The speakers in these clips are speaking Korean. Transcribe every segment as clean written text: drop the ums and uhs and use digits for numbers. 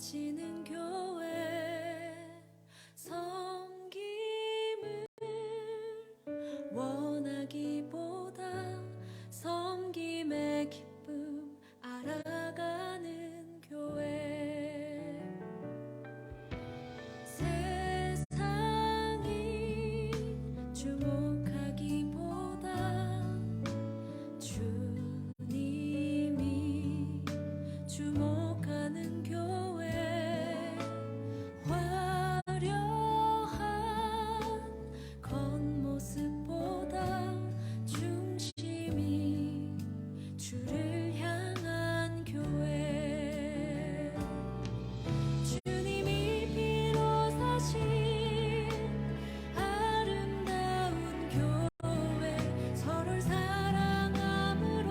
바치는 교회 섬김을 원하기보다 섬김의 기쁨 알아가는 교회. 세상이 주목하기보다 주님이 주목하는 교회. 화려한 겉모습보다 중심이 주를 향한 교회. 주님이 피로 사신 아름다운 교회. 서로를 사랑함으로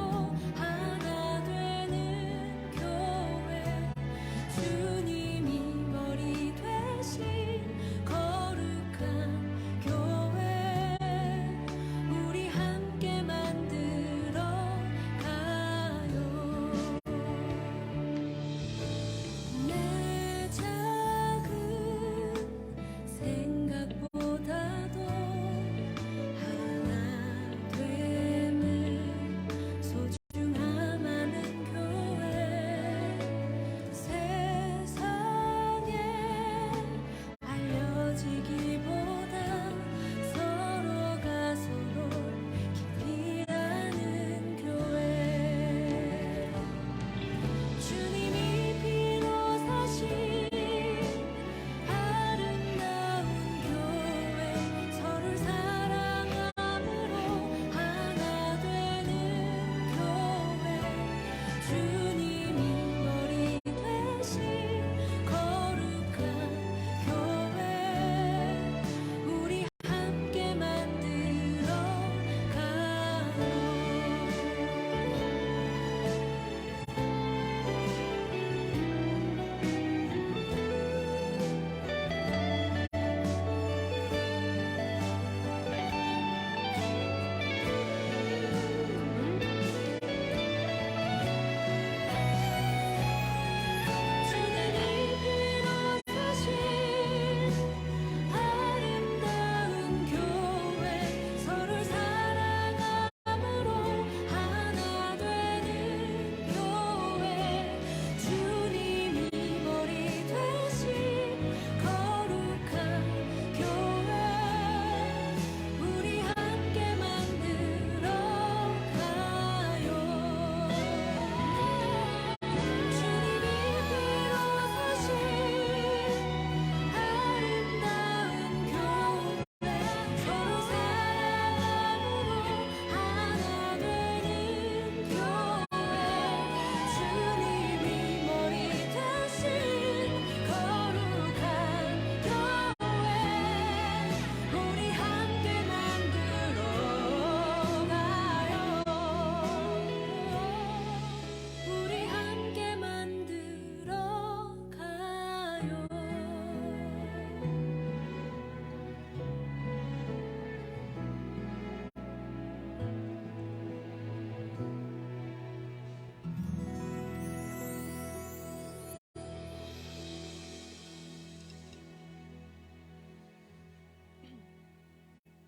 하나 되는 교회. 주님이 머리 되신 거룩한 교회. 우리 함께 만들어 가요. 내 작은 생각보다도 하나 됨을 소중함하는 교회. 세상에 알려지기보다 서로가 서로 깊이 아는 교회. 주님이 피로 사신 아름다운 교회. 서로를 사랑함으로 하나 되는 교회. 주님이 머리 되신 거룩한 교회. 우리 함께 만들어 가요. 주님이 피로 사신 아름다운 교회. 서로를 사랑함으로 하나 되는 교회. 주님이 머리 되신 거룩한 교회. 우리 함께 만들어 가요. 주님이 피로 사신 아름다운 교회. 서로 사랑함으로 하나 되는 교회. 주님이 머리 되신 거룩한 교회. 우리 함께 만들어 가요. 우리 함께 만들어 가요.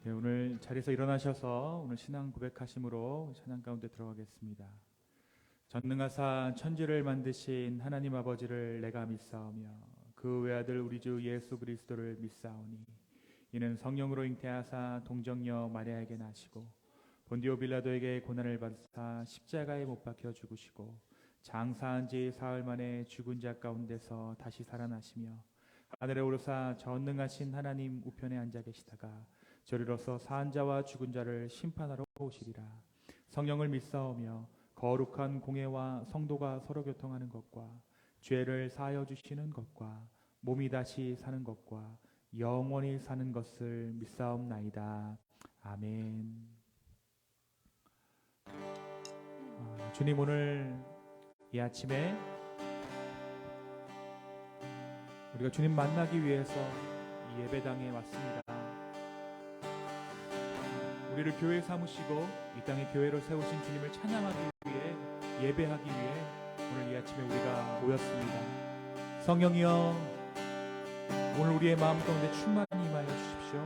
네, 오늘 자리에서 일어나셔서 오늘 신앙 고백하심으로 찬양 가운데 들어가겠습니다. 전능하사 천지를 만드신 하나님 아버지를 내가 믿사오며 그 외아들 우리 주 예수 그리스도를 믿사오니 이는 성령으로 잉태하사 동정녀 마리아에게 나시고 본디오 빌라도에게 고난을 받으사 십자가에 못 박혀 죽으시고 장사한 지 사흘 만에 죽은 자 가운데서 다시 살아나시며 하늘에 오르사 전능하신 하나님 우편에 앉아 계시다가 저리로서 사한 자와 죽은 자를 심판하러 오시리라. 성령을 믿사오며 거룩한 공회와 성도가 서로 교통하는 것과 죄를 사하여 주시는 것과 몸이 다시 사는 것과 영원히 사는 것을 믿사옵나이다. 아멘. 주님, 오늘 이 아침에 우리가 주님 만나기 위해서 이 예배당에 왔습니다. 우리를 교회 삼으시고 이 땅에 교회로 세우신 주님을 찬양하기 위해, 예배하기 위해 오늘 이 아침에 우리가 모였습니다. 성령이여, 오늘 우리의 마음 가운데 충만히 임하여 주십시오.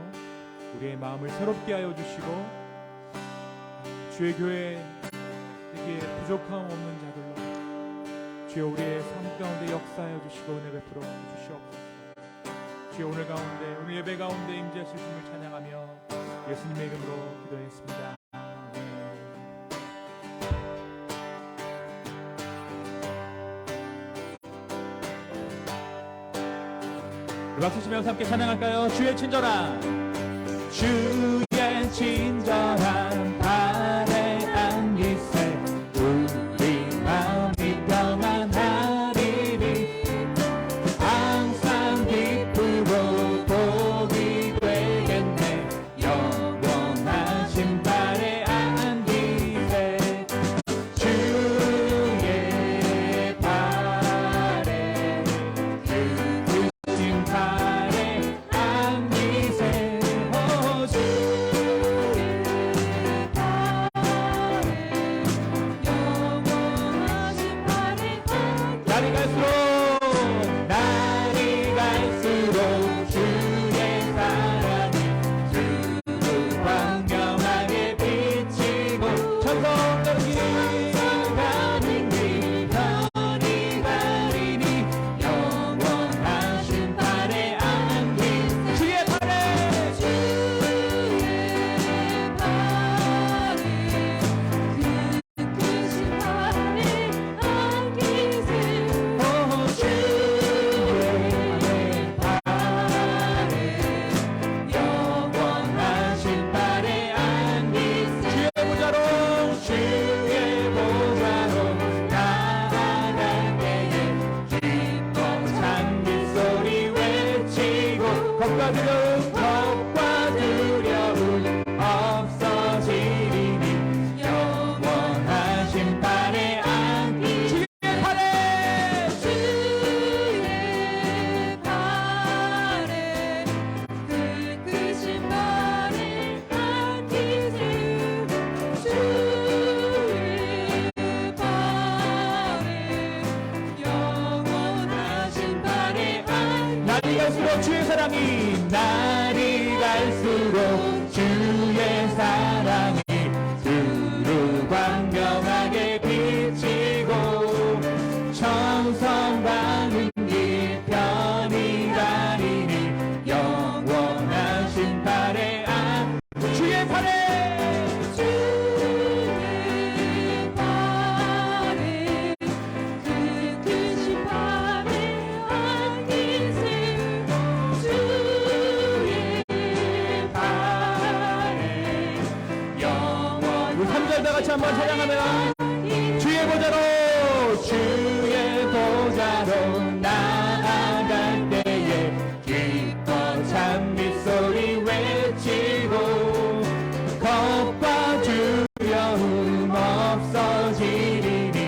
우리의 마음을 새롭게 하여 주시고 주의 교회에게 부족함 없는 자들로 주여 우리의 삶 가운데 역사하여 주시고 은혜 베풀어 주시옵소서. 주여 오늘 가운데, 오늘 예배 가운데 임재하실 주님을 찬양하며 예수님의 이름으로 기도했습니다. 박수 치면서 함께 찬양할까요? 주의 친절한, 주의 친절한 발에 안기세 우리 마음이 평안하리니 항상 기쁘고 복이 되겠네. 영원하신 발에 안기세 주의 발에 그 발에 안기세 오 주의 발에 영원하신 발에 날이 갈수록 주의 사랑이 두루 광명하게 비치고 천성적인 가는 길 별이 가리니 영원하신 발에 안긴 주의 발에 그 크신 발에 안기세 오 주의 발에 영원하신 발에 안기세 주의 보좌로 나아갈 때에 기뻐 찬미 소리 외치고 겁과 두려움 없어지리니 영원하신 발에 안기 주의 발에 그 크신 발에 안기세 주의 발에 영원하신 발에 날이 갈수록 주의 사랑이 두루 광명하게 비치고 천성 가는 길 편히 가리니 영원하신 발에 주의 발에 그 크신 발에 안기세 주의 발에 영원 우리 3절 다 같이 한번 찬양하며 주의 보좌로 나아갈 때에 기뻐 찬미 소리 외치고 겁과 두려움 없어지리니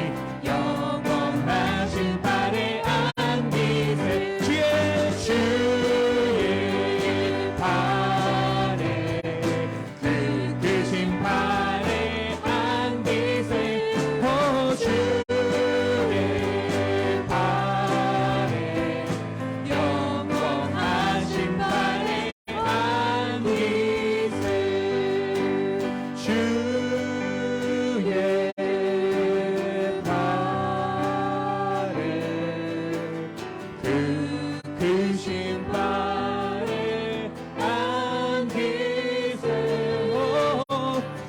영원하신 발에 안기세 주의 발에 그 크신 발에 안기세 오 주의 발에 영원하신 발에 안기세 주의 발에 그 크신 발에 안기세 오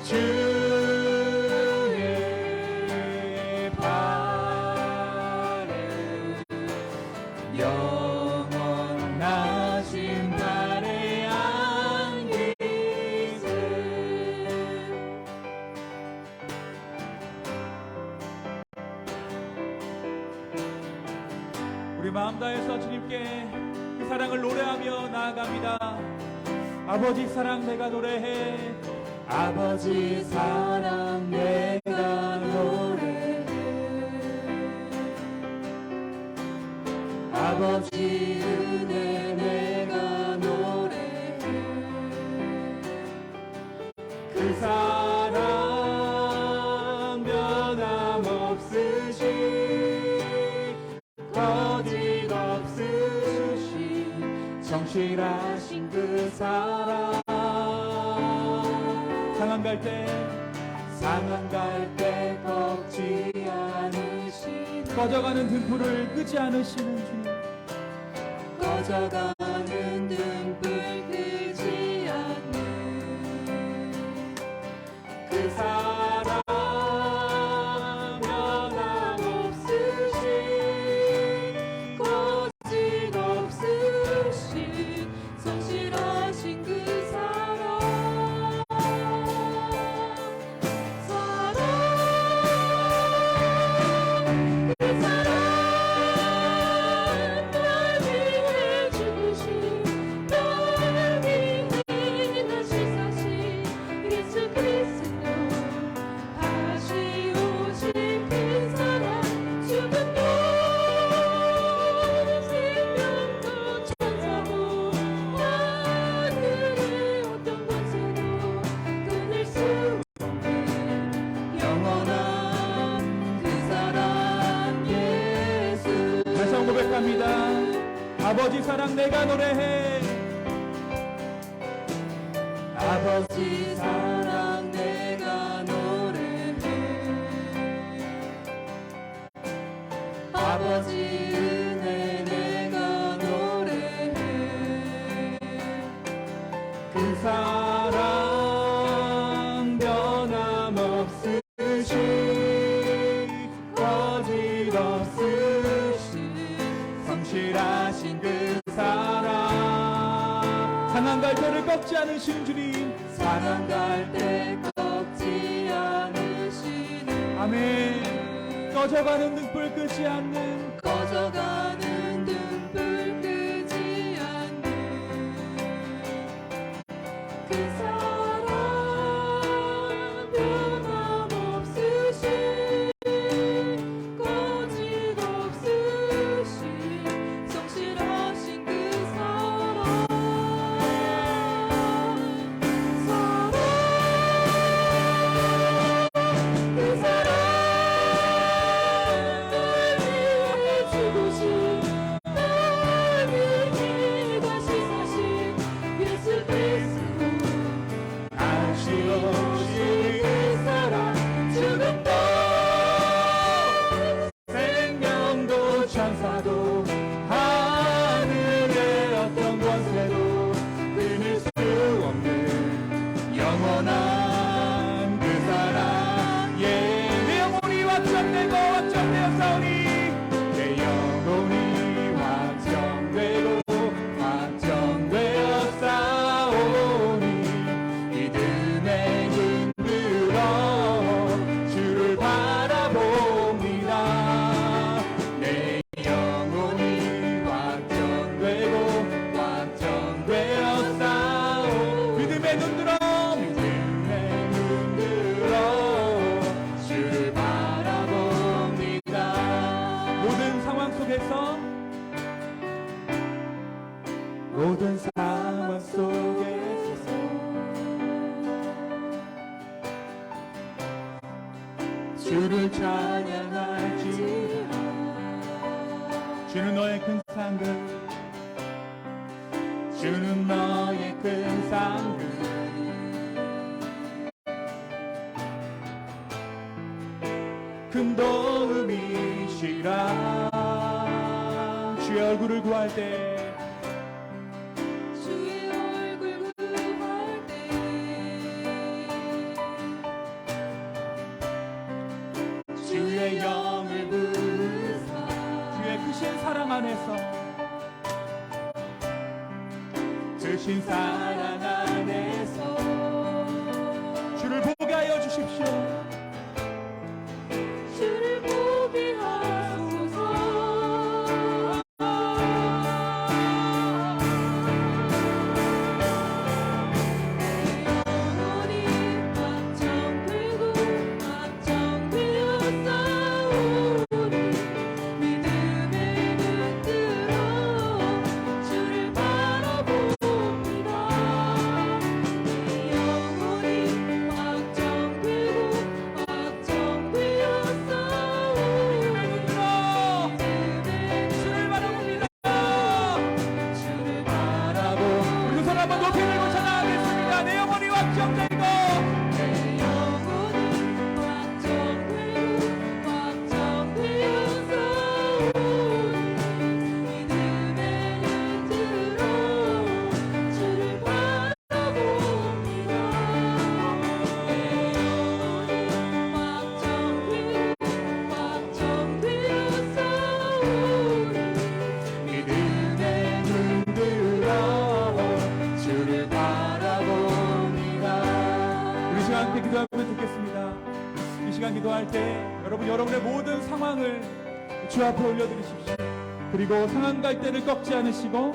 주의 발에 영원하신 발에 안기세 우리 마음 다해서 주님께 그 사랑을 노래하며 나아갑니다. 아버지 사랑 내가 노래해 아버지 사랑 내가 노래해 아버지 은혜 내가 노래해 그 사랑 변함없으시 거짓없이 성실하신 그 사랑. 상한 갈 때 꺾지 않으시는, 꺼져가는 등불을 끄지 않으시는 주님, 꺼져가는 등불 끄지 않는 그 사랑 변함없으신, 거짓없으신 성실하신 그 사랑. 그 사랑 널 위해 죽으신, 널 위해 다시 사신 예수 그리스도, 다시 오실 그 사랑. 죽음도 생명도 천사도 하늘의 어떤 권세도 끊을 수 없는 영원한 그 사랑 예수. 다시 한번 고백합니다. 아버지 사랑 내가 노래해. 아버지 사랑 내가 노래해. 아버지 은혜 내가 노래해. 그 사랑 변함없으신, 거짓없으신 성실하신 그 사랑. 상한 갈 때를 꺾지 않으신 주님, 사랑 갈 때 꺾지 않으시는, 아멘. 꺼져가는 등불 끄지 않는, 꺼져가는 등불 끄지 않는 그 사랑 변함없으신, 거짓없으신 성실하신 그 사랑. 그 사랑 널 위해 죽으신, 널 위해 다시 사신 예수 그리스도, 다시 오실 그 사랑. 죽음도 생명도 천사도 하늘의 어떤 권세도 끊을 수 없는 영원한 그 사랑. 예, 내 영혼이 확정되었사오니, 내 영혼이 확정되었사오니, 믿음에 눈들어 주를 바라봅니다. 내 영혼이 확정되었사오. 믿음에 눈들어 주를 바라봅니다. 모든 상황 속에서 주를 찬양할지라. 주는 너의 큰 상급, 주는 너의 큰 상급. 큰 도움이시라. 주의 얼굴을 구할 때, 주의 얼굴 구할 때, 주의 영을 부으사, 주의 크신 사랑 안에서, 크신 사랑 안에서 주를 보게 하여 주십시오. 주를 보게 하소서. 믿음의 눈 뜨러 주를 바라봅니다. 때 여러분 여러분의 모든 상황을 주 앞에 올려드리십시오. 그리고 상한 갈대를 꺾지 않으시고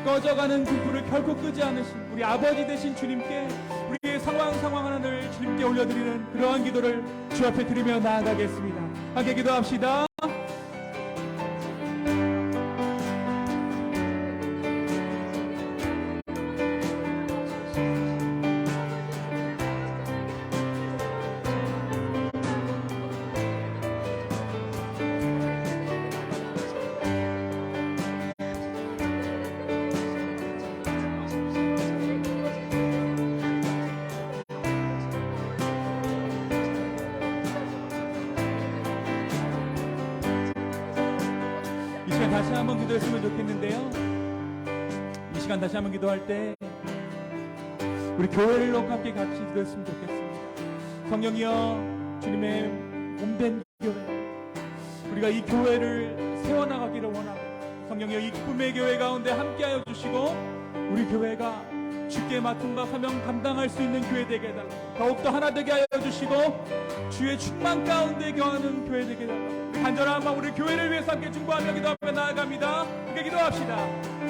꺼져가는 불을 결코 끄지 않으신 우리 아버지 되신 주님께 우리의 상황 하나를 주님께 올려드리는 그러한 기도를 주 앞에 드리며 나아가겠습니다. 함께 기도합시다. 이 시간 다시 한번 기도했으면 좋겠는데요. 이 시간 다시 한번 기도할 때 우리 교회를 놓고 함께 같이 기도했으면 좋겠습니다. 성령이여, 주님의 몸된 교회, 우리가 이 교회를 세워나가기를 원하고, 성령이여 이 기쁨의 교회 가운데 함께하여 주시고 우리 교회가 주께 맡은 바 사명 감당할 수 있는 교회 되게 해달라고, 더욱더 하나 되게 하여 주시고 주의 충만 가운데 거하는 교회 되게 해달라고 간절한 마음 우리 교회를 위해서 함께 중보하며 기도하며 나아갑니다. 함께 기도합시다.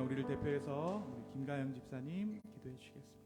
우리를 대표해서 우리 김가영 집사님 기도해 주시겠습니다.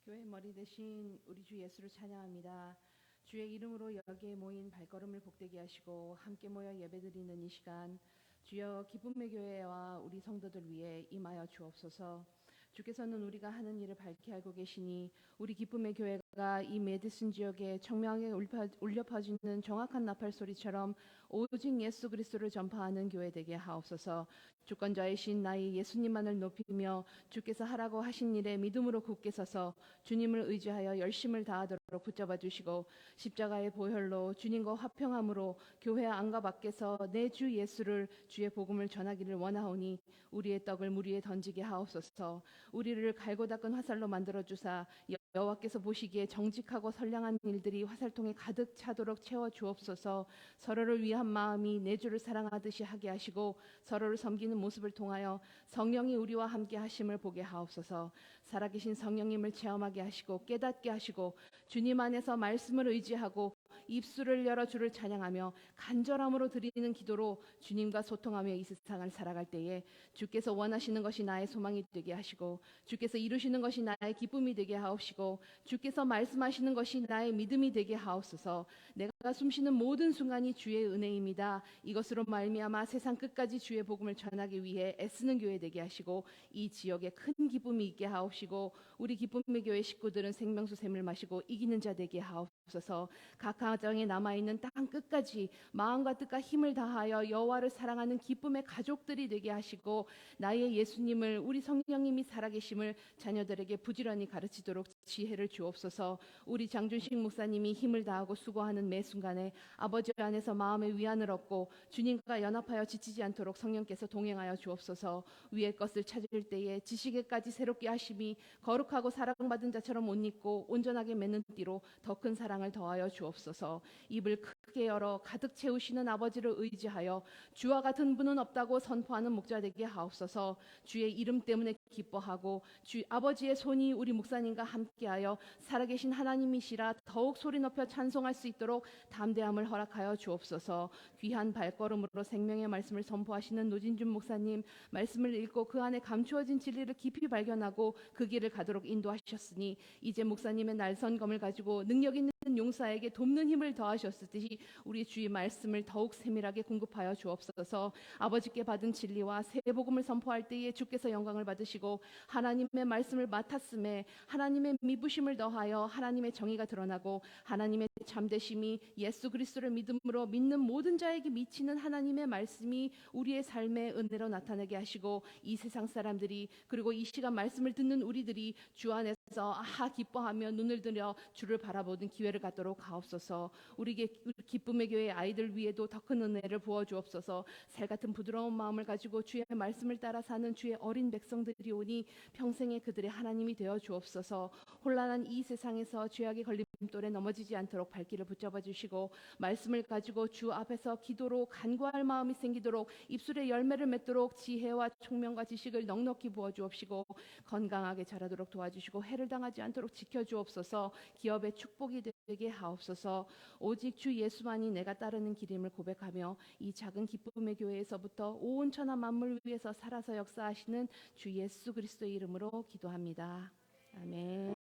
교회 머리 대신 우리 주 예수를 찬양합니다. 주의 이름으로 여기에 모인 발걸음을 복되게 하시고 함께 모여 예배드리는 이 시간, 주여 기쁨의 교회와 우리 성도들 위해 임하여 주옵소서. 주께서는 우리가 하는 일을 밝히 알고 계시니 우리 기쁨의 교회가 이 메디슨 지역에 청명하게 울려 퍼지는 정확한 나팔 소리처럼 오직 예수 그리스도를 전파하는 교회 되게 하옵소서. 주권자이신 나의 예수님만을 높이며 주께서 하라고 하신 일에 믿음으로 굳게 서서 주님을 의지하여 열심을 다하도록 붙잡아 주시고, 십자가의 보혈로 주님과 화평함으로 교회 안과 밖에서 내 주 예수를, 주의 복음을 전하기를 원하오니 우리의 떡을 물 위에 던지게 하옵소서. 우리를 갈고 닦은 화살로 만들어 주사 여호와께서 보시기에 정직하고 선량한 일들이 화살통에 가득 차도록 채워 주옵소서. 서로를 위한 마음이 내 주를 사랑하듯이 하게 하시고 서로를 섬기는 모습을 통하여 성령이 우리와 함께 하심을 보게 하옵소서. 살아계신 성령님을 체험하게 하시고 깨닫게 하시고 주님 안에서 말씀을 의지하고 입술을 열어 주를 찬양하며 간절함으로 드리는 기도로 주님과 소통하며 이 세상을 살아갈 때에 주께서 원하시는 것이 나의 소망이 되게 하시고 주께서 이루시는 것이 나의 기쁨이 되게 하옵시고 주께서 말씀하시는 것이 나의 믿음이 되게 하옵소서. 내가 숨쉬는 모든 순간이 주의 은혜입니다. 이것으로 말미암아 세상 끝까지 주의 복음을 전하기 위해 애쓰는 교회 되게 하시고 이 지역에 큰 기쁨이 있게 하옵시고 우리 기쁨의 교회 식구들은 생명수 샘을 마시고 이기는 자 되게 하옵소서. 각 가정에 남아있는 땅 끝까지 마음과 뜻과 힘을 다하여 여호와를 사랑하는 기쁨의 가족들이 되게 하시고 나의 예수님을, 우리 성령님이 살아계심을 자녀들에게 부지런히 가르치도록 지혜를 주옵소서. 우리 장준식 목사님이 힘을 다하고 수고하는 매 순간에 아버지 안에서 마음의 위안을 얻고 주님과 연합하여 지치지 않도록 성령께서 동행하여 주옵소서. 위의 것을 찾을 때에 지식에까지 새롭게 하심이 거룩하고 사랑받은 자처럼 옷 입고 온전하게 맺는 띠로 더 큰 사랑을 더하여 주옵소서. 입을 크게 열어 가득 채우시는 아버지를 의지하여 주와 같은 분은 없다고 선포하는 목자 되게 하옵소서. 주의 이름 때문에 기뻐하고 주 아버지의 손이 우리 목사님과 함께하여 살아계신 하나님이시라 더욱 소리 높여 찬송할 수 있도록 담대함을 허락하여 주옵소서. 귀한 발걸음으로 생명의 말씀을 선포하시는 노진준 목사님, 말씀을 읽고 그 안에 감추어진 진리를 깊이 발견하고 그 길을 가도록 인도하셨으니 이제 목사님의 날선검을 가지고 능력 있는 용사에게 돕는 힘을 더하셨듯이 우리 주의 말씀을 더욱 세밀하게 공급하여 주옵소서. 아버지께 받은 진리와 새 복음을 선포할 때에 주께서 영광을 받으시고 하나님의 말씀을 맡았음에 하나님의 미부심을 더하여 하나님의 정의가 드러나고 하나님의 참되심이 예수 그리스도를 믿음으로 믿는 모든 자에게 미치는 하나님의 말씀이 우리의 삶의 은혜로 나타나게 하시고 이 세상 사람들이 그리고 이 시간 말씀을 듣는 우리들이 주 안에서 기뻐하며 눈을 들여 주를 바라보는 기회를 갖도록 하옵소서. 우리 기쁨의 교회 아이들 위에도 더 큰 은혜를 부어 주옵소서. 새 같은 부드러운 마음을 가지고 주의 말씀을 따라 사는 주의 어린 백성들이 오니 평생에 그들의 하나님이 되어 주옵소서. 혼란한 이 세상에서 죄악의 걸림돌에 넘어지지 않도록 발길을 붙잡아 주시고 말씀을 가지고 주 앞에서 기도로 간구할 마음이 생기도록 입술에 열매를 맺도록 지혜와 총명과 지식을 넉넉히 부어 주옵시고 건강하게 자라도록 도와주시고 해를 당하지 않도록 지켜 주옵소서. 기업의 축복이 되게 하옵소서. 오직 주 예수만이 내가 따르는 길임을 고백하며 이 작은 기쁨의 교회에서부터 온 천하 만물 위에서 살아서 역사하시는 주 예수 그리스도의 이름으로 기도합니다. 아멘.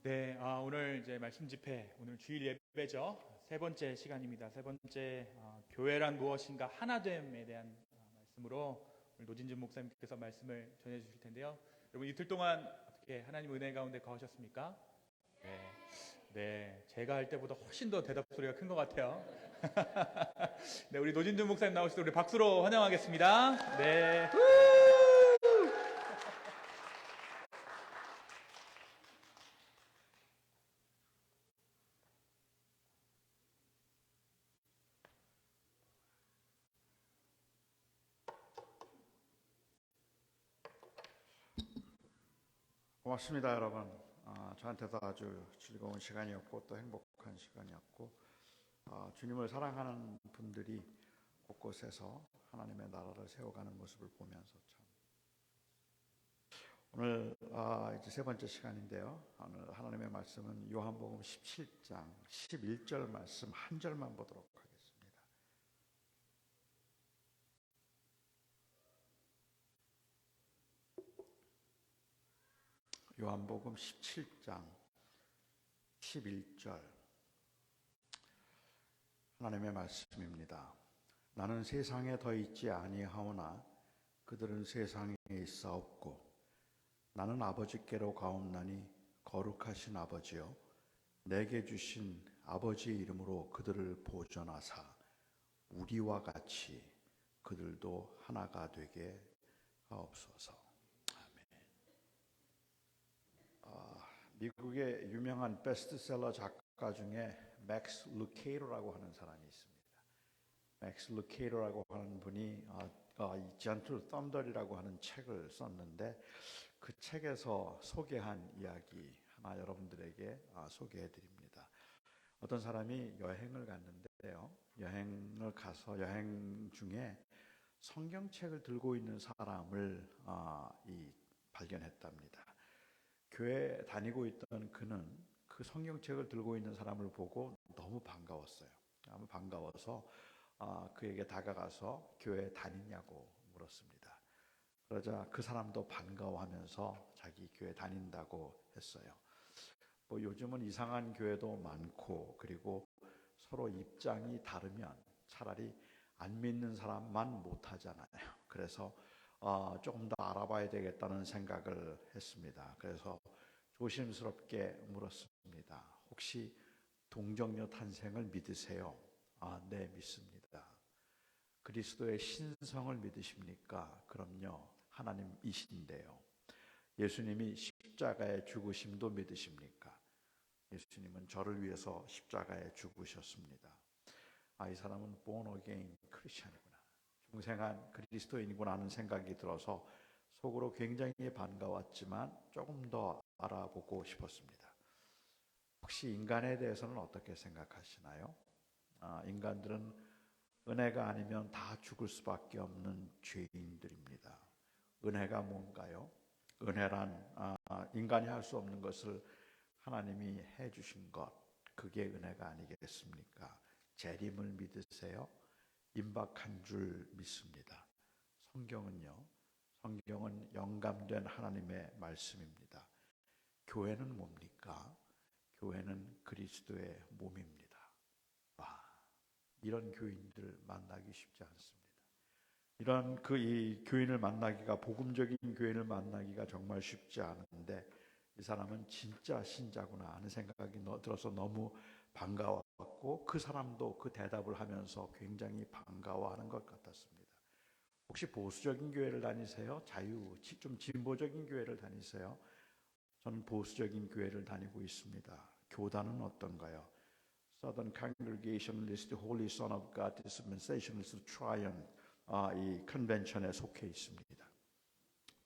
네, 오늘 이제 말씀 집회, 오늘 주일 예배죠. 세 번째 시간입니다. 세 번째 교회란 무엇인가 하나됨에 대한 말씀으로 오늘 노진준 목사님께서 말씀을 전해주실 텐데요. 여러분 이틀 동안 어떻게 하나님 은혜 가운데 거하셨습니까? 네, 제가 할 때보다 훨씬 더 대답 소리가 큰 것 같아요. 네, 우리 노진준 목사님 나오실 때 우리 박수로 환영하겠습니다. 네. 고맙습니다, 여러분. 저한테도 아주 즐거운 시간이었고 또 행복한 시간이었고 주님을 사랑하는 분들이 곳곳에서 하나님의 나라를 세워가는 모습을 보면서 참 오늘 이제 세 번째 시간인데요. 오늘 하나님의 말씀은 요한복음 17장 11절 말씀 한 절만 보도록 하겠습니다. 요한복음 17장 11절 하나님의 말씀입니다. 나는 세상에 더 있지 아니하오나 그들은 세상에 있사옵고 나는 아버지께로 가옵나니 거룩하신 아버지여 내게 주신 아버지의 이름으로 그들을 보존하사 우리와 같이 그들도 하나가 되게 하옵소서. 미국의 유명한 베스트셀러 작가 중에 맥스 루케이로라고 하는 사람이 있습니다. 맥스 루케이로라고 하는 분이 이 Gentle Thunder이라고 하는 책을 썼는데 그 책에서 소개한 이야기 하나 여러분들에게 소개해드립니다. 어떤 사람이 여행을 갔는데요. 여행을 가서 여행 중에 성경책을 들고 있는 사람을 발견했답니다. 교회 다니고 있던 그는 그 성경책을 들고 있는 사람을 보고 너무 반가웠어요. 너무 반가워서 그에게 다가가서 교회 다니냐고 물었습니다. 그러자 그 사람도 반가워하면서 자기 교회 다닌다고 했어요. 뭐 요즘은 이상한 교회도 많고 그리고 서로 입장이 다르면 차라리 안 믿는 사람만 못하잖아요. 그래서 조금 더 알아봐야 되겠다는 생각을 했습니다. 그래서 조심스럽게 물었습니다. 혹시 동정녀 탄생을 믿으세요? 네, 믿습니다. 그리스도의 신성을 믿으십니까? 그럼요, 하나님이신데요. 예수님이 십자가에 죽으심도 믿으십니까? 예수님은 저를 위해서 십자가에 죽으셨습니다. 이 사람은 born again 크리스천이구나, 중생한 그리스도인이구나 하는 생각이 들어서 속으로 굉장히 반가웠지만 조금 더 알아보고 싶었습니다. 혹시 인간에 대해서는 어떻게 생각하시나요? 인간들은 은혜가 아니면 다 죽을 수밖에 없는 죄인들입니다. 은혜가 뭔가요? 은혜란 인간이 할 수 없는 것을 하나님이 해주신 것, 그게 은혜가 아니겠습니까? 재림을 믿으세요? 임박한 줄 믿습니다. 성경은 영감된 하나님의 말씀입니다. 교회는 뭡니까? 교회는 그리스도의 몸입니다. 이런 교인들 만나기 쉽지 않습니다. 이런 이 교인을 만나기가, 복음적인 교인을 만나기가 정말 쉽지 않은데 이 사람은 진짜 신자구나 하는 생각이 들어서 너무 반가웠고, 그 사람도 그 대답을 하면서 굉장히 반가워하는 것 같았습니다. 혹시 보수적인 교회를 다니세요? 좀 진보적인 교회를 다니세요? 저는 보수적인 교회를 다니고 있습니다. 교단은 어떤가요? Southern Congregationalist Holy Son of God Dispensationalist Triumph, 이 컨벤션에 속해 있습니다.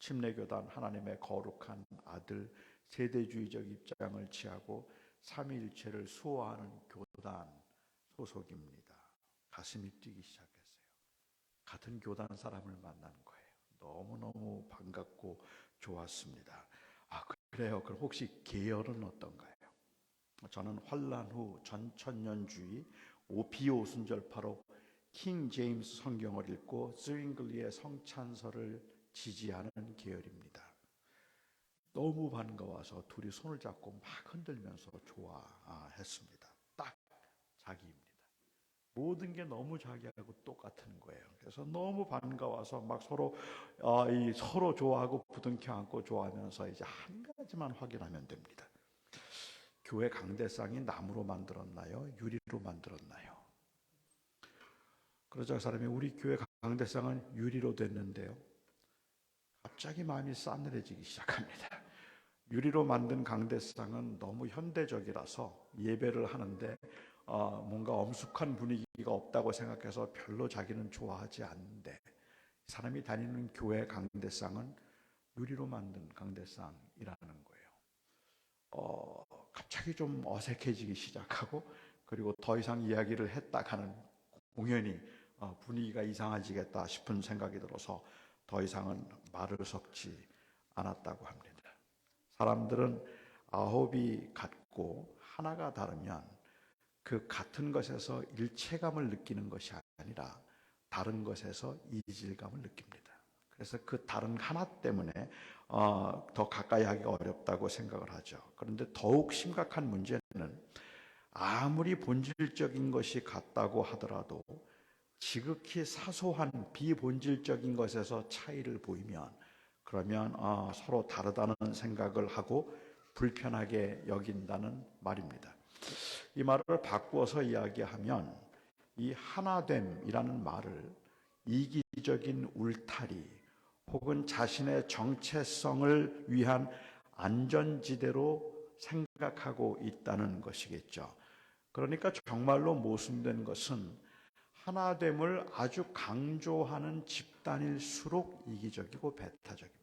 침례교단, 하나님의 거룩한 아들, 세대주의적 입장을 취하고 삼위일체를 수호하는 교단 소속입니다. 가슴이 뛰기 시작했어요. 같은 교단 사람을 만난 거예요. 너무너무 반갑고 좋았습니다. 그래요. 그럼 혹시 계열은 어떤가요? 저는 환란 후 전천년주의, 비오순절파로 킹 제임스 성경을 읽고 스윙글리의 성찬서를 지지하는 계열입니다. 너무 반가워서 둘이 손을 잡고 막 흔들면서 좋아했습니다. 딱 자기입니다. 모든 게 너무 자기하고 똑같은 거예요. 그래서 너무 반가워서 막 서로 좋아하고 부둥켜 안고 좋아하면서 이제 한 가지만 확인하면 됩니다. 교회 강대상이 나무로 만들었나요? 유리로 만들었나요? 그러자 그 사람이 우리 교회 강대상은 유리로 됐는데요. 갑자기 마음이 싸늘해지기 시작합니다. 유리로 만든 강대상은 너무 현대적이라서 예배를 하는데 뭔가 엄숙한 분위기가 없다고 생각해서 별로 자기는 좋아하지 않는데, 사람이 다니는 교회 강대상은 유리로 만든 강대상이라는 거예요. 갑자기 좀 어색해지기 시작하고, 그리고 더 이상 이야기를 했다가는 공연히 분위기가 이상해지겠다 싶은 생각이 들어서 더 이상은 말을 섞지 않았다고 합니다. 사람들은 아홉이 같고 하나가 다르면 그 같은 것에서 일체감을 느끼는 것이 아니라 다른 것에서 이질감을 느낍니다. 그래서 그 다른 하나 때문에 더 가까이 하기가 어렵다고 생각을 하죠. 그런데 더욱 심각한 문제는 아무리 본질적인 것이 같다고 하더라도 지극히 사소한 비본질적인 것에서 차이를 보이면, 그러면 서로 다르다는 생각을 하고 불편하게 여긴다는 말입니다. 이 말을 바꾸어서 이야기하면 이 하나됨이라는 말을 이기적인 울타리 혹은 자신의 정체성을 위한 안전지대로 생각하고 있다는 것이겠죠. 그러니까 정말로 모순된 것은 하나됨을 아주 강조하는 집단일수록 이기적이고 배타적입니다.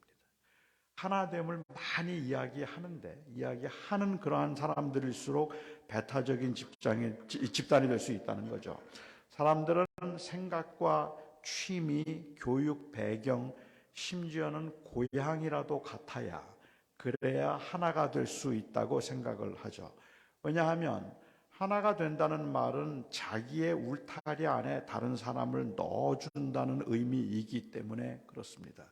하나됨을 많이 이야기하는 그러한 사람들일수록 배타적인 집단이 될 수 있다는 거죠. 사람들은 생각과 취미, 교육, 배경, 심지어는 고향이라도 같아야, 그래야 하나가 될 수 있다고 생각을 하죠. 왜냐하면 하나가 된다는 말은 자기의 울타리 안에 다른 사람을 넣어준다는 의미이기 때문에 그렇습니다.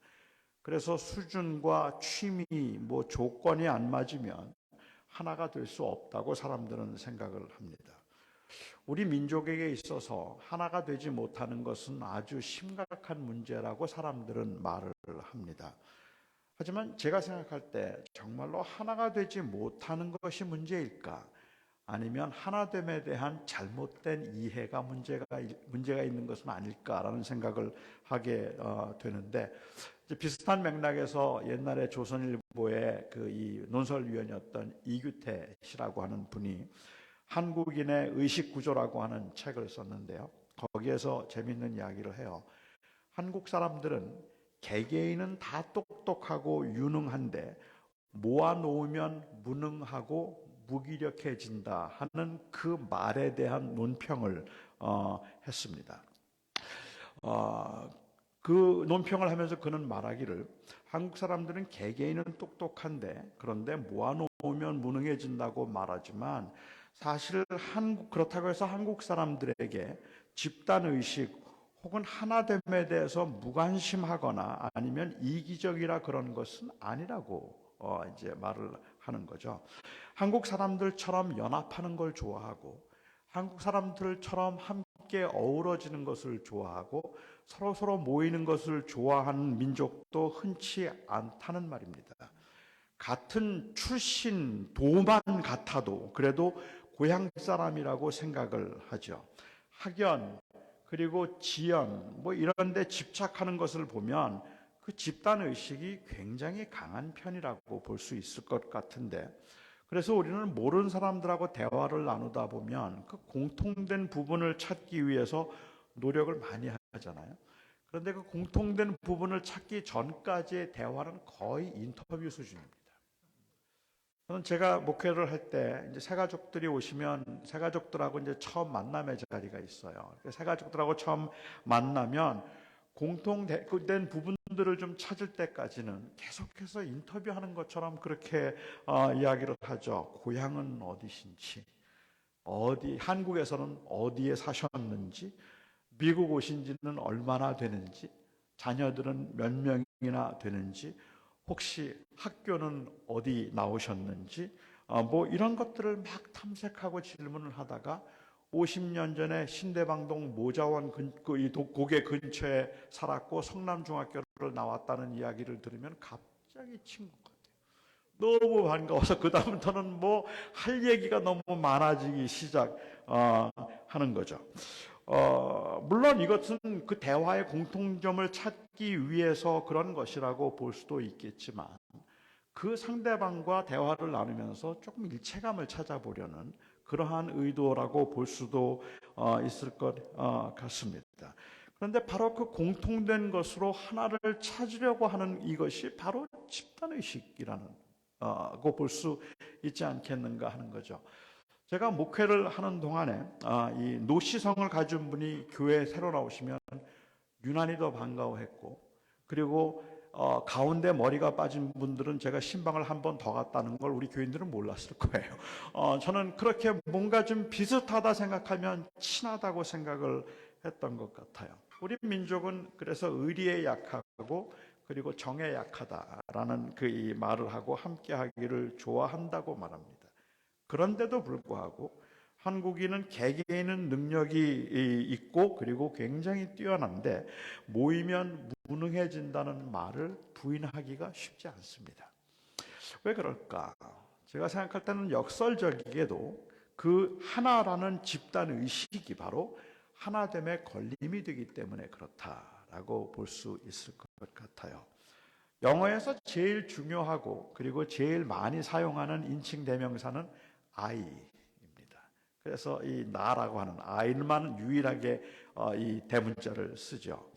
그래서 수준과 취미, 조건이 안 맞으면 하나가 될 수 없다고 사람들은 생각을 합니다. 우리 민족에게 있어서 하나가 되지 못하는 것은 아주 심각한 문제라고 사람들은 말을 합니다. 하지만 제가 생각할 때 정말로 하나가 되지 못하는 것이 문제일까? 아니면 하나됨에 대한 잘못된 이해가 문제가 있는 것은 아닐까라는 생각을 하게 되는데, 비슷한 맥락에서 옛날에 조선일보의 이 논설위원이었던 이규태 씨라고 하는 분이 한국인의 의식구조라고 하는 책을 썼는데요. 거기에서 재밌는 이야기를 해요. 한국 사람들은 개개인은 다 똑똑하고 유능한데 모아놓으면 무능하고 무기력해진다 하는 그 말에 대한 논평을 했습니다. 그 논평을 하면서 그는 말하기를, 한국 사람들은 개개인은 똑똑한데 그런데 모아놓으면 무능해진다고 말하지만 사실 그렇다고 해서 한국 사람들에게 집단의식 혹은 하나됨에 대해서 무관심하거나 아니면 이기적이라 그런 것은 아니라고 이제 말을 하는 거죠. 한국 사람들처럼 연합하는 걸 좋아하고 한국 사람들처럼 함께 어우러지는 것을 좋아하고 서로 모이는 것을 좋아하는 민족도 흔치 않다는 말입니다. 같은 출신 도만 같아도 그래도 고향 사람이라고 생각을 하죠. 학연 그리고 지연 이런 데 집착하는 것을 보면 그 집단 의식이 굉장히 강한 편이라고 볼 수 있을 것 같은데, 그래서 우리는 모르는 사람들하고 대화를 나누다 보면 그 공통된 부분을 찾기 위해서 노력을 많이 하잖아요. 그런데 그 공통된 부분을 찾기 전까지의 대화는 거의 인터뷰 수준입니다. 저는 제가 목회를 할 때 이제 새가족들이 오시면 새가족들하고 이제 처음 만남의 자리가 있어요. 새가족들하고 처음 만나면 공통된 부분들을 좀 찾을 때까지는 계속해서 인터뷰하는 것처럼 그렇게 이야기를 하죠. 고향은 어디신지, 한국에서는 어디에 사셨는지, 미국 오신 지는 얼마나 되는지, 자녀들은 몇 명이나 되는지, 혹시 학교는 어디 나오셨는지, 이런 것들을 막 탐색하고 질문을 하다가 50년 전에 신대방동 모자원 고개 근처에 살았고 성남중학교를 나왔다는 이야기를 들으면 갑자기 친구 같아요. 너무 반가워서 그 다음부터는 할 얘기가 너무 많아지기 시작하는 거죠. 물론 이것은 그 대화의 공통점을 찾기 위해서 그런 것이라고 볼 수도 있겠지만, 그 상대방과 대화를 나누면서 조금 일체감을 찾아보려는 그러한 의도라고 볼 수도 있을 것 같습니다. 그런데 바로 그 공통된 것으로 하나를 찾으려고 하는 이것이 바로 집단의식이라는 고 볼 수 있지 않겠는가 하는 거죠. 제가 목회를 하는 동안에 이 노시성을 가진 분이 교회에 새로 나오시면 유난히 더 반가워했고, 그리고 가운데 머리가 빠진 분들은 제가 신방을 한 번 더 갔다는 걸 우리 교인들은 몰랐을 거예요. 저는 그렇게 뭔가 좀 비슷하다 생각하면 친하다고 생각을 했던 것 같아요. 우리 민족은 그래서 의리에 약하고 그리고 정에 약하다라는 이 말을 하고 함께하기를 좋아한다고 말합니다. 그런데도 불구하고 한국인은 개개인은 능력이 있고 그리고 굉장히 뛰어난데 모이면 무능해진다는 말을 부인하기가 쉽지 않습니다. 왜 그럴까? 제가 생각할 때는 역설적이게도 그 하나라는 집단 의식이 바로 하나됨의 걸림이 되기 때문에 그렇다라고 볼 수 있을 것 같아요. 영어에서 제일 중요하고 그리고 제일 많이 사용하는 인칭 대명사는 I입니다. 그래서 이 나라고 하는 I만 유일하게 이 대문자를 쓰죠.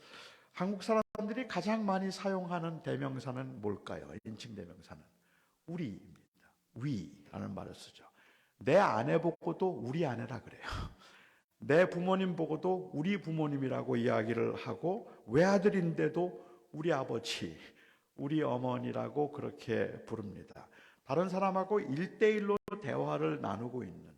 한국 사람들이 가장 많이 사용하는 대명사는 뭘까요? 인칭 대명사는 우리입니다. we라는 말을 쓰죠. 내 아내 보고도 우리 아내라 그래요. 내 부모님 보고도 우리 부모님이라고 이야기를 하고, 외아들인데도 우리 아버지, 우리 어머니라고 그렇게 부릅니다. 다른 사람하고 1대1로 대화를 나누고 있는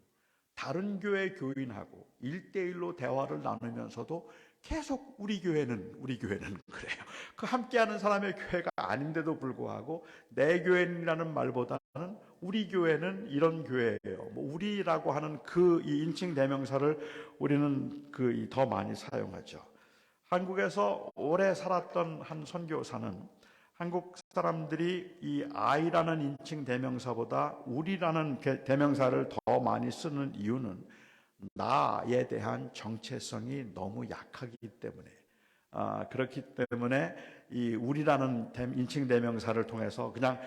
다른 교회 교인하고 1대1로 대화를 나누면서도 계속 우리 교회는 그래요. 그 함께하는 사람의 교회가 아닌데도 불구하고 내 교회라는 말보다는 우리 교회는 이런 교회예요. 뭐 우리라고 하는 그 이 인칭 대명사를 우리는 그 더 많이 사용하죠. 한국에서 오래 살았던 한 선교사는 한국 사람들이 이 I라는 인칭 대명사보다 우리라는 대명사를 더 많이 쓰는 이유는 나에 대한 정체성이 너무 약하기 때문에 그렇기 때문에 이 우리라는 인칭 대명사를 통해서 그냥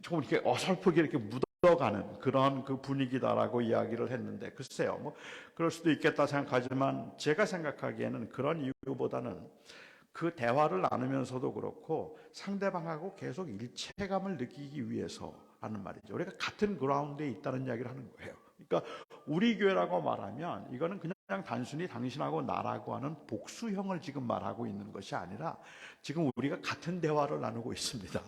조금 이렇게 어설프게 이렇게 묻어가는 그런 그 분위기다라고 이야기를 했는데 글쎄요, 뭐 그럴 수도 있겠다 생각하지만 제가 생각하기에는 그런 이유보다는 그 대화를 나누면서도 그렇고 상대방하고 계속 일체감을 느끼기 위해서 하는 말이죠. 우리가 같은 그라운드에 있다는 이야기를 하는 거예요. 그러니까 우리 교회라고 말하면 이거는 그냥 단순히 당신하고 나라고 하는 복수형을 지금 말하고 있는 것이 아니라 지금 우리가 같은 대화를 나누고 있습니다.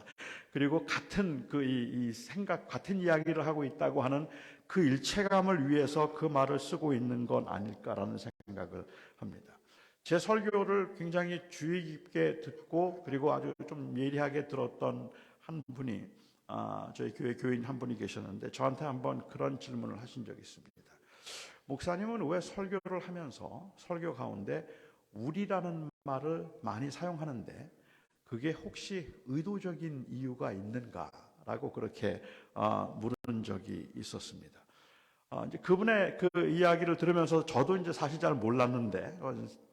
그리고 같은 이 생각, 같은 이야기를 하고 있다고 하는 그 일체감을 위해서 그 말을 쓰고 있는 건 아닐까라는 생각을 합니다. 제 설교를 굉장히 주의 깊게 듣고 그리고 아주 좀 예리하게 들었던 한 분이 저희 교회 교인 한 분이 계셨는데 저한테 한번 그런 질문을 하신 적이 있습니다. 목사님은 왜 설교를 하면서 설교 가운데 우리라는 말을 많이 사용하는데 그게 혹시 의도적인 이유가 있는가라고 그렇게 물은 적이 있었습니다. 이제 그분의 그 이야기를 들으면서 저도 이제 사실 잘 몰랐는데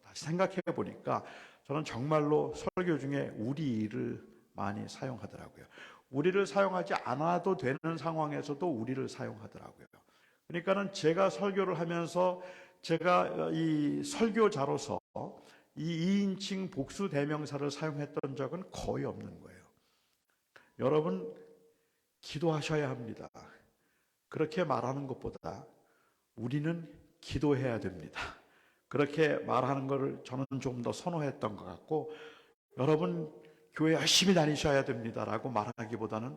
다시 생각해 보니까 저는 정말로 설교 중에 우리를 많이 사용하더라고요. 우리를 사용하지 않아도 되는 상황에서도 우리를 사용하더라고요. 그러니까는 제가 설교를 하면서 제가 이 설교자로서 이 2인칭 복수 대명사를 사용했던 적은 거의 없는 거예요. 여러분 기도하셔야 합니다. 그렇게 말하는 것보다 우리는 기도해야 됩니다. 그렇게 말하는 것을 저는 좀 더 선호했던 것 같고 여러분 교회 열심히 다니셔야 됩니다라고 말하기보다는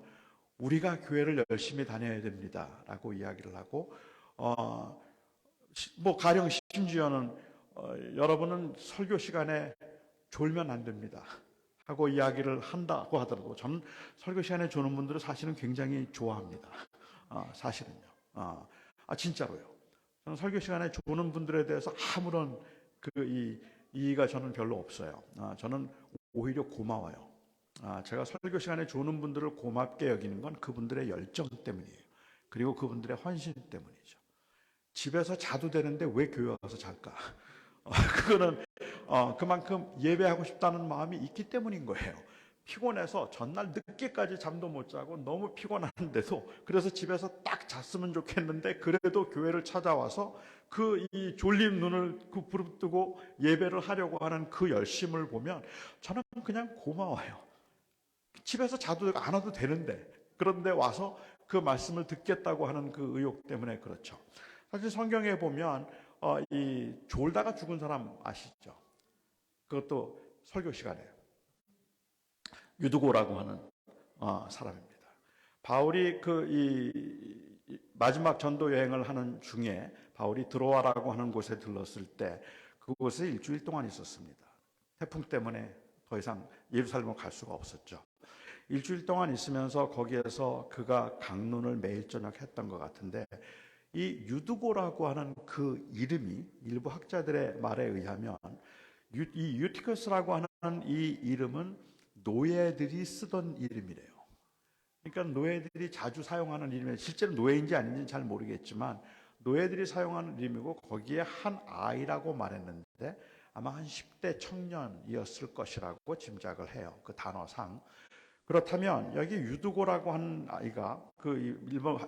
우리가 교회를 열심히 다녀야 됩니다라고 이야기를 하고 뭐 가령 심지어는 여러분은 설교 시간에 졸면 안 됩니다 하고 이야기를 한다고 하더라도 저는 설교 시간에 조는 분들을 사실은 굉장히 좋아합니다. 사실은요. 진짜로요. 저는 설교 시간에 조는 분들에 대해서 아무런 이의가 저는 별로 없어요. 저는 오히려 고마워요. 제가 설교 시간에 조는 분들을 고맙게 여기는 건 그분들의 열정 때문이에요. 그리고 그분들의 헌신 때문이죠. 집에서 자도 되는데 왜 교회 와서 잘까? 그거는 그만큼 예배하고 싶다는 마음이 있기 때문인 거예요. 피곤해서 전날 늦게까지 잠도 못 자고 너무 피곤한데도 그래서 집에서 딱 잤으면 좋겠는데 그래도 교회를 찾아와서 이 졸린 눈을 부릅뜨고 예배를 하려고 하는 그 열심을 보면 저는 그냥 고마워요. 집에서 자도 안 와도 되는데 그런데 와서 그 말씀을 듣겠다고 하는 그 의욕 때문에 그렇죠. 사실 성경에 보면 이 졸다가 죽은 사람 아시죠? 그것도 설교 시간에 유두고라고 하는 사람입니다. 바울이 이 마지막 전도 여행을 하는 중에 바울이 드로아라고 하는 곳에 들렀을 때 그곳에 일주일 동안 있었습니다. 태풍 때문에 더 이상 예루살렘을 갈 수가 없었죠. 일주일 동안 있으면서 거기에서 그가 강론을 매일 저녁 했던 것 같은데 이 유두고라고 하는 그 이름이 일부 학자들의 말에 의하면 이 유티커스라고 하는 이 이름은 노예들이 쓰던 이름이래요. 그러니까 노예들이 자주 사용하는 이름이에요. 실제로 노예인지 아닌지는 잘 모르겠지만 노예들이 사용하는 이름이고 거기에 한 아이라고 말했는데 아마 한 10대 청년이었을 것이라고 짐작을 해요. 그 단어상. 그렇다면 여기 유두고라고 하는 아이가 그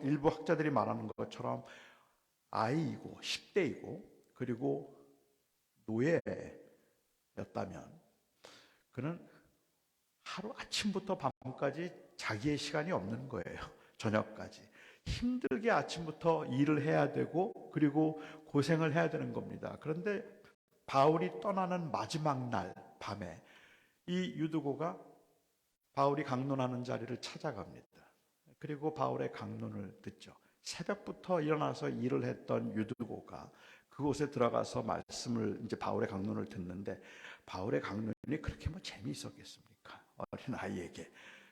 일부 학자들이 말하는 것처럼 아이이고 10대이고 그리고 노예였다면 그는 하루 아침부터 밤까지 자기의 시간이 없는 거예요. 저녁까지. 힘들게 아침부터 일을 해야 되고 그리고 고생을 해야 되는 겁니다. 그런데 바울이 떠나는 마지막 날 밤에 이 유두고가 바울이 강론하는 자리를 찾아갑니다. 그리고 바울의 강론을 듣죠. 새벽부터 일어나서 일을 했던 유두고가 그곳에 들어가서 말씀을 이제 바울의 강론을 듣는데 바울의 강론이 그렇게 뭐 재미있었겠습니까? 어린아이에게.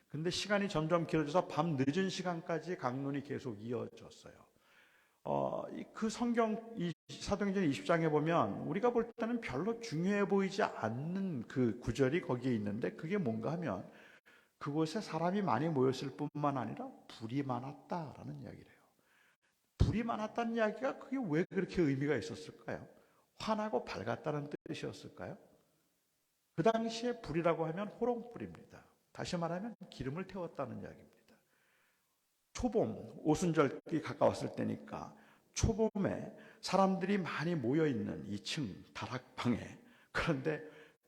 근데 시간이 점점 길어져서 밤 늦은 시간까지 강론이 계속 이어졌어요. 그 성경 이 사도행전 20장에 보면 우리가 볼 때는 별로 중요해 보이지 않는 그 구절이 거기에 있는데 그게 뭔가 하면 그곳에 사람이 많이 모였을 뿐만 아니라 불이 많았다라는 이야기를 해요. 불이 많았다는 이야기가 그게 왜 그렇게 의미가 있었을까요? 환하고 밝았다는 뜻이었을까요? 그 당시에 불이라고 하면 호롱불입니다. 다시 말하면 기름을 태웠다는 이야기입니다. 초봄, 오순절이 가까웠을 때니까 초봄에 사람들이 많이 모여있는 2층 다락방에 그런데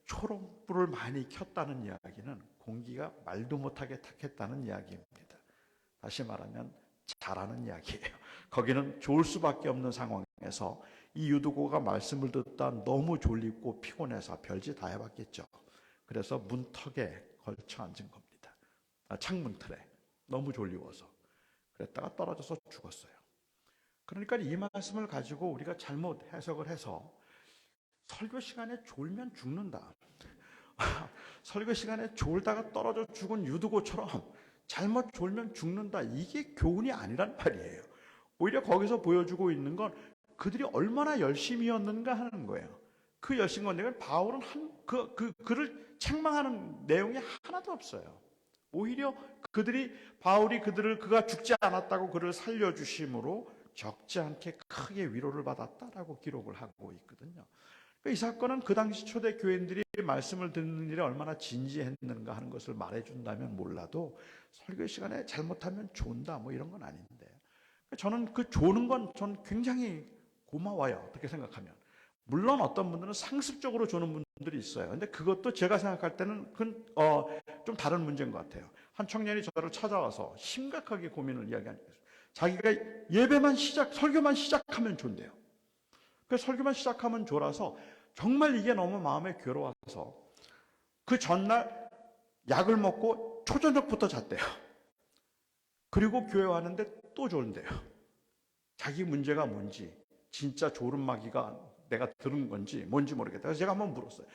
초롱불을 많이 켰다는 이야기는 공기가 말도 못하게 탁했다는 이야기입니다. 다시 말하면 잘하는 이야기예요. 거기는 좋을 수밖에 없는 상황에서 이 유두고가 말씀을 듣다 너무 졸리고 피곤해서 별짓 다 해봤겠죠. 그래서 문턱에 걸쳐 앉은 겁니다. 창문틀에 너무 졸리워서. 그랬다가 떨어져서 죽었어요. 그러니까 이 말씀을 가지고 우리가 잘못 해석을 해서 설교 시간에 졸면 죽는다. 설교 시간에 졸다가 떨어져 죽은 유두고처럼 잘못 졸면 죽는다. 이게 교훈이 아니란 말이에요. 오히려 거기서 보여주고 있는 건 그들이 얼마나 열심이었는가 하는 거예요. 그 열심과 내가 바울은 그를 책망하는 내용이 하나도 없어요. 오히려 바울이 그가 죽지 않았다고 그를 살려주심으로 적지 않게 크게 위로를 받았다라고 기록을 하고 있거든요. 이 사건은 그 당시 초대 교인들이 말씀을 듣는 일에 얼마나 진지했는가 하는 것을 말해준다면 몰라도 설교 시간에 잘못하면 존다 뭐 이런 건 아닌데 저는 그 조는 건 전 굉장히 고마워요. 어떻게 생각하면 물론 어떤 분들은 상습적으로 조는 분들이 있어요. 근데 그것도 제가 생각할 때는 좀 다른 문제인 것 같아요. 한 청년이 저를 찾아와서 심각하게 고민을 이야기하는 거예요. 자기가 설교만 시작하면 존대요. 그 설교만 시작하면 졸아서 정말 이게 너무 마음에 괴로워서 그 전날 약을 먹고 초저녁부터 잤대요. 그리고 교회 왔는데 또 졸은데요. 자기 문제가 뭔지 진짜 졸음마귀가 내가 들은 건지 뭔지 모르겠다. 그래서 제가 한번 물었어요.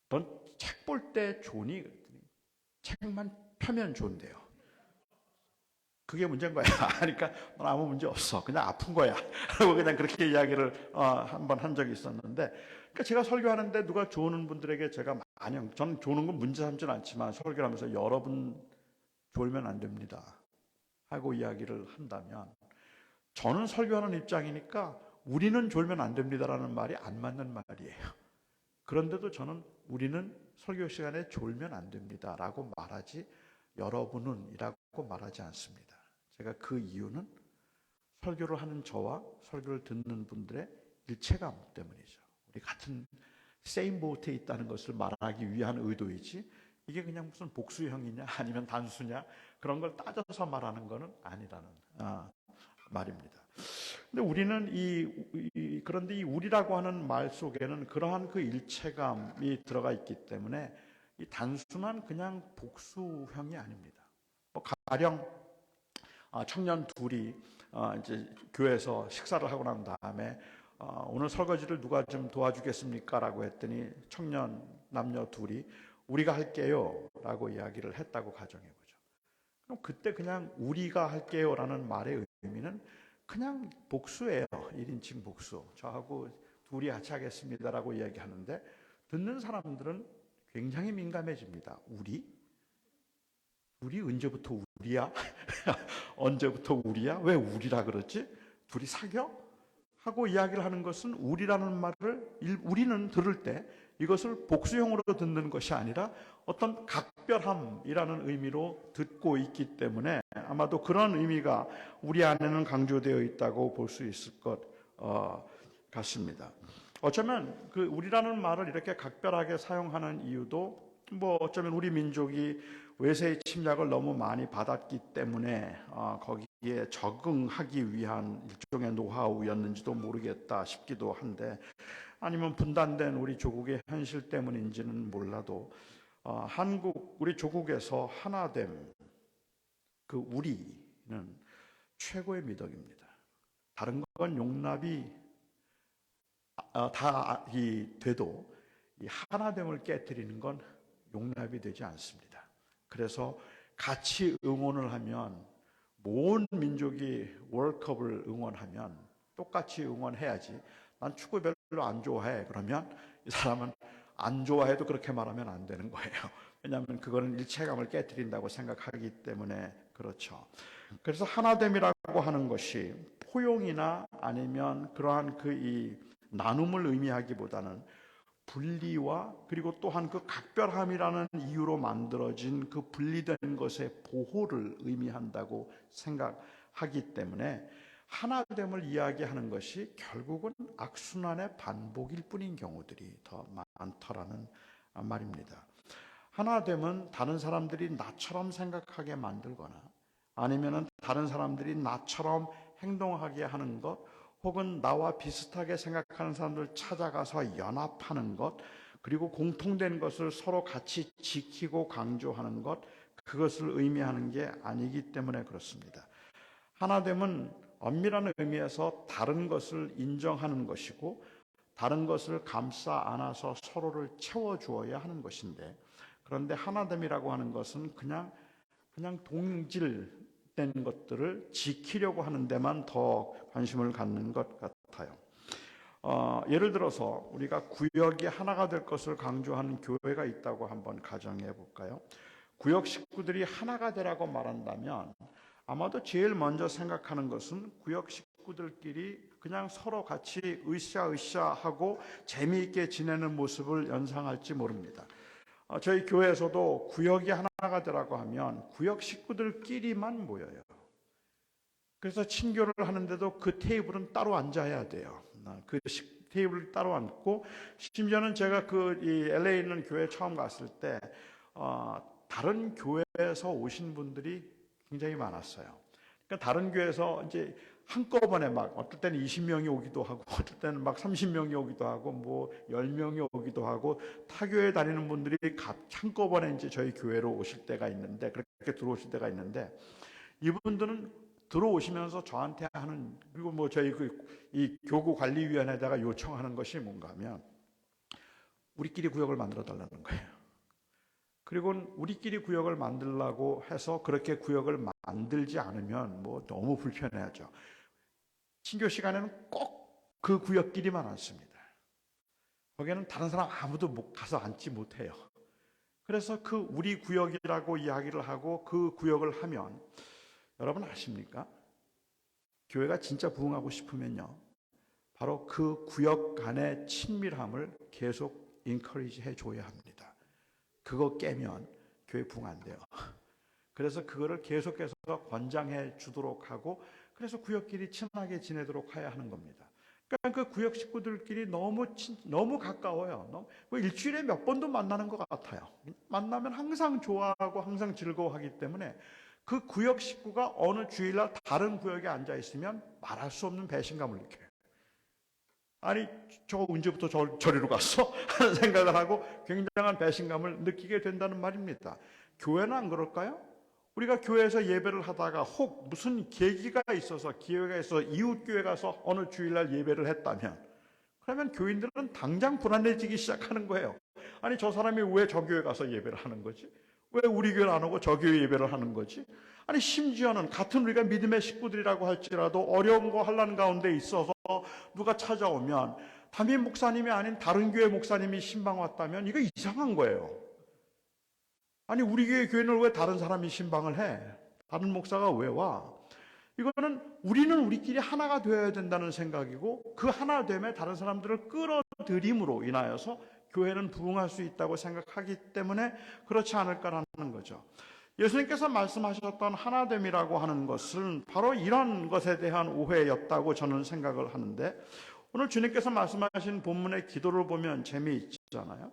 넌 책 볼 때 존이? 그랬더니 책만 펴면 존대요. 그게 문제인 거야. 그러니까 넌 아무 문제 없어. 그냥 아픈 거야. 라고 그냥 그렇게 이야기를 한번 한 적이 있었는데 그러니까 제가 설교하는데 누가 조는 분들에게 제가 저는 조는 건 문제 삼지는 않지만 설교를 하면서 여러분 졸면 안 됩니다. 하고 이야기를 한다면 저는 설교하는 입장이니까 우리는 졸면 안 됩니다라는 말이 안 맞는 말이에요. 그런데도 저는 우리는 설교 시간에 졸면 안 됩니다라고 말하지 여러분은 이라고 말하지 않습니다. 제가 그 이유는 설교를 하는 저와 설교를 듣는 분들의 일체감 때문이죠. 우리 같은 same boat에 있다는 것을 말하기 위한 의도이지 이게 그냥 무슨 복수형이냐 아니면 단수냐 그런 걸 따져서 말하는 것은 아니라는 말입니다. 근데 우리는 그런데 이 우리라고 하는 말 속에는 그러한 그 일체감이 들어가 있기 때문에 이 단순한 그냥 복수형이 아닙니다. 가령 청년 둘이 이제 교회에서 식사를 하고 난 다음에 오늘 설거지를 누가 좀 도와주겠습니까? 라고 했더니 청년 남녀 둘이 우리가 할게요 라고 이야기를 했다고 가정해보죠. 그럼 그때 그냥 우리가 할게요 라는 말의 의미는 그냥 복수예요. 1인칭 복수. 저하고 둘이 같이 하겠습니다 라고 이야기하는데 듣는 사람들은 굉장히 민감해집니다. 우리 언제부터 우리야? 언제부터 우리야? 왜 우리라 그러지? 둘이 사겨? 하고 이야기를 하는 것은 우리라는 말을 우리는 들을 때 이것을 복수형으로 듣는 것이 아니라 어떤 각별함이라는 의미로 듣고 있기 때문에 아마도 그런 의미가 우리 안에는 강조되어 있다고 볼 수 있을 것 같습니다. 어쩌면 그 우리라는 말을 이렇게 각별하게 사용하는 이유도 어쩌면 우리 민족이 외세의 침략을 너무 많이 받았기 때문에 거기에 적응하기 위한 일종의 노하우였는지도 모르겠다 싶기도 한데 아니면 분단된 우리 조국의 현실 때문인지는 몰라도 우리 조국에서 하나됨 그 우리는 최고의 미덕입니다. 다른 건 용납이 돼도 이 하나됨을 깨뜨리는 건 용납이 되지 않습니다. 그래서 같이 응원을 하면, 온 민족이 월컵을 응원하면 똑같이 응원해야지. 난 축구 별로 안 좋아해. 그러면 이 사람은 안 좋아해도 그렇게 말하면 안 되는 거예요. 왜냐하면 그거는 일체감을 깨뜨린다고 생각하기 때문에 그렇죠. 그래서 하나됨이라고 하는 것이 포용이나 아니면 그러한 이 나눔을 의미하기보다는 분리와, 그리고 또한 그 각별함이라는 이유로 만들어진 그 분리된 것의 보호를 의미한다고 생각하기 때문에 하나됨을 이야기하는 것이 결국은 악순환의 반복일 뿐인 경우들이 더 많더라는 말입니다. 하나됨은 다른 사람들이 나처럼 생각하게 만들거나, 아니면은 다른 사람들이 나처럼 행동하게 하는 것, 혹은 나와 비슷하게 생각하는 사람들 찾아가서 연합하는 것, 그리고 공통된 것을 서로 같이 지키고 강조하는 것, 그것을 의미하는 게 아니기 때문에 그렇습니다. 하나됨은 엄밀한 의미에서 다른 것을 인정하는 것이고, 다른 것을 감싸 안아서 서로를 채워주어야 하는 것인데, 그런데 하나됨이라고 하는 것은 그냥 동질된 것들을 지키려고 하는 데만 더 관심을 갖는 것 같아요. 예를 들어서 우리가 구역이 하나가 될 것을 강조하는 교회가 있다고 한번 가정해 볼까요? 구역 식구들이 하나가 되라고 말한다면 아마도 제일 먼저 생각하는 것은 구역 식구들끼리 그냥 서로 같이 으쌰으쌰하고 재미있게 지내는 모습을 연상할지 모릅니다. 저희 교회에서도 구역이 하나가 되라고 하면 구역 식구들끼리만 모여요. 그래서 친교를 하는데도 그 테이블은 따로 앉아야 돼요. 그 테이블을 따로 앉고, 심지어는 제가 이 LA에 있는 교회 처음 갔을 때 다른 교회에서 오신 분들이 굉장히 많았어요. 그러니까 다른 교회에서 이제 한꺼번에 막 어떨 때는 20명이 오기도 하고, 어떨 때는 막 30명이 오기도 하고, 뭐 10명이 오기도 하고, 타교회 다니는 분들이 한꺼번에 이제 저희 교회로 오실 때가 있는데, 그렇게 들어오실 때가 있는데, 이분들은 들어오시면서 저한테 하는, 그리고 뭐 저희 이 교구 관리위원회에다가 요청하는 것이 뭔가 하면, 우리끼리 구역을 만들어 달라는 거예요. 그리고 우리끼리 구역을 만들라고 해서 그렇게 구역을 만들지 않으면 뭐 너무 불편해하죠. 친교 시간에는 꼭 그 구역끼리만 앉습니다. 거기에는 다른 사람 아무도 가서 앉지 못해요. 그래서 그 우리 구역이라고 이야기를 하고 그 구역을 하면, 여러분 아십니까? 교회가 진짜 부흥하고 싶으면요, 바로 그 구역 간의 친밀함을 계속 인커리지 해줘야 합니다. 그거 깨면 교회 부흥 안 돼요. 그래서 그거를 계속해서 권장해 주도록 하고, 그래서 구역끼리 친하게 지내도록 해야 하는 겁니다. 그러니까 그 구역 식구들끼리 너무 가까워요. 일주일에 몇 번도 만나는 것 같아요. 만나면 항상 좋아하고 항상 즐거워하기 때문에 그 구역 식구가 어느 주일날 다른 구역에 앉아 있으면 말할 수 없는 배신감을 느껴요. 아니, 저 언제부터 저리로 갔어? 하는 생각을 하고 굉장한 배신감을 느끼게 된다는 말입니다. 교회는 안 그럴까요? 우리가 교회에서 예배를 하다가 혹 무슨 계기가 있어서, 기회가 있어서 이웃교회 가서 어느 주일날 예배를 했다면, 그러면 교인들은 당장 불안해지기 시작하는 거예요. 아니, 저 사람이 왜 저 교회 가서 예배를 하는 거지? 왜 우리 교회는 안 오고 저 교회 예배를 하는 거지? 아니, 심지어는 같은 우리가 믿음의 식구들이라고 할지라도 어려운 거 하려는 가운데 있어서 누가 찾아오면 담임 목사님이 아닌 다른 교회 목사님이 신방 왔다면 이거 이상한 거예요. 아니, 우리 교회는 왜 다른 사람이 신방을 해? 다른 목사가 왜 와? 이거는 우리는 우리끼리 하나가 되어야 된다는 생각이고, 그 하나됨에 다른 사람들을 끌어들임으로 인하여서 교회는 부흥할 수 있다고 생각하기 때문에 그렇지 않을까라는 거죠. 예수님께서 말씀하셨던 하나됨이라고 하는 것은 바로 이런 것에 대한 오해였다고 저는 생각을 하는데, 오늘 주님께서 말씀하신 본문의 기도를 보면 재미있잖아요.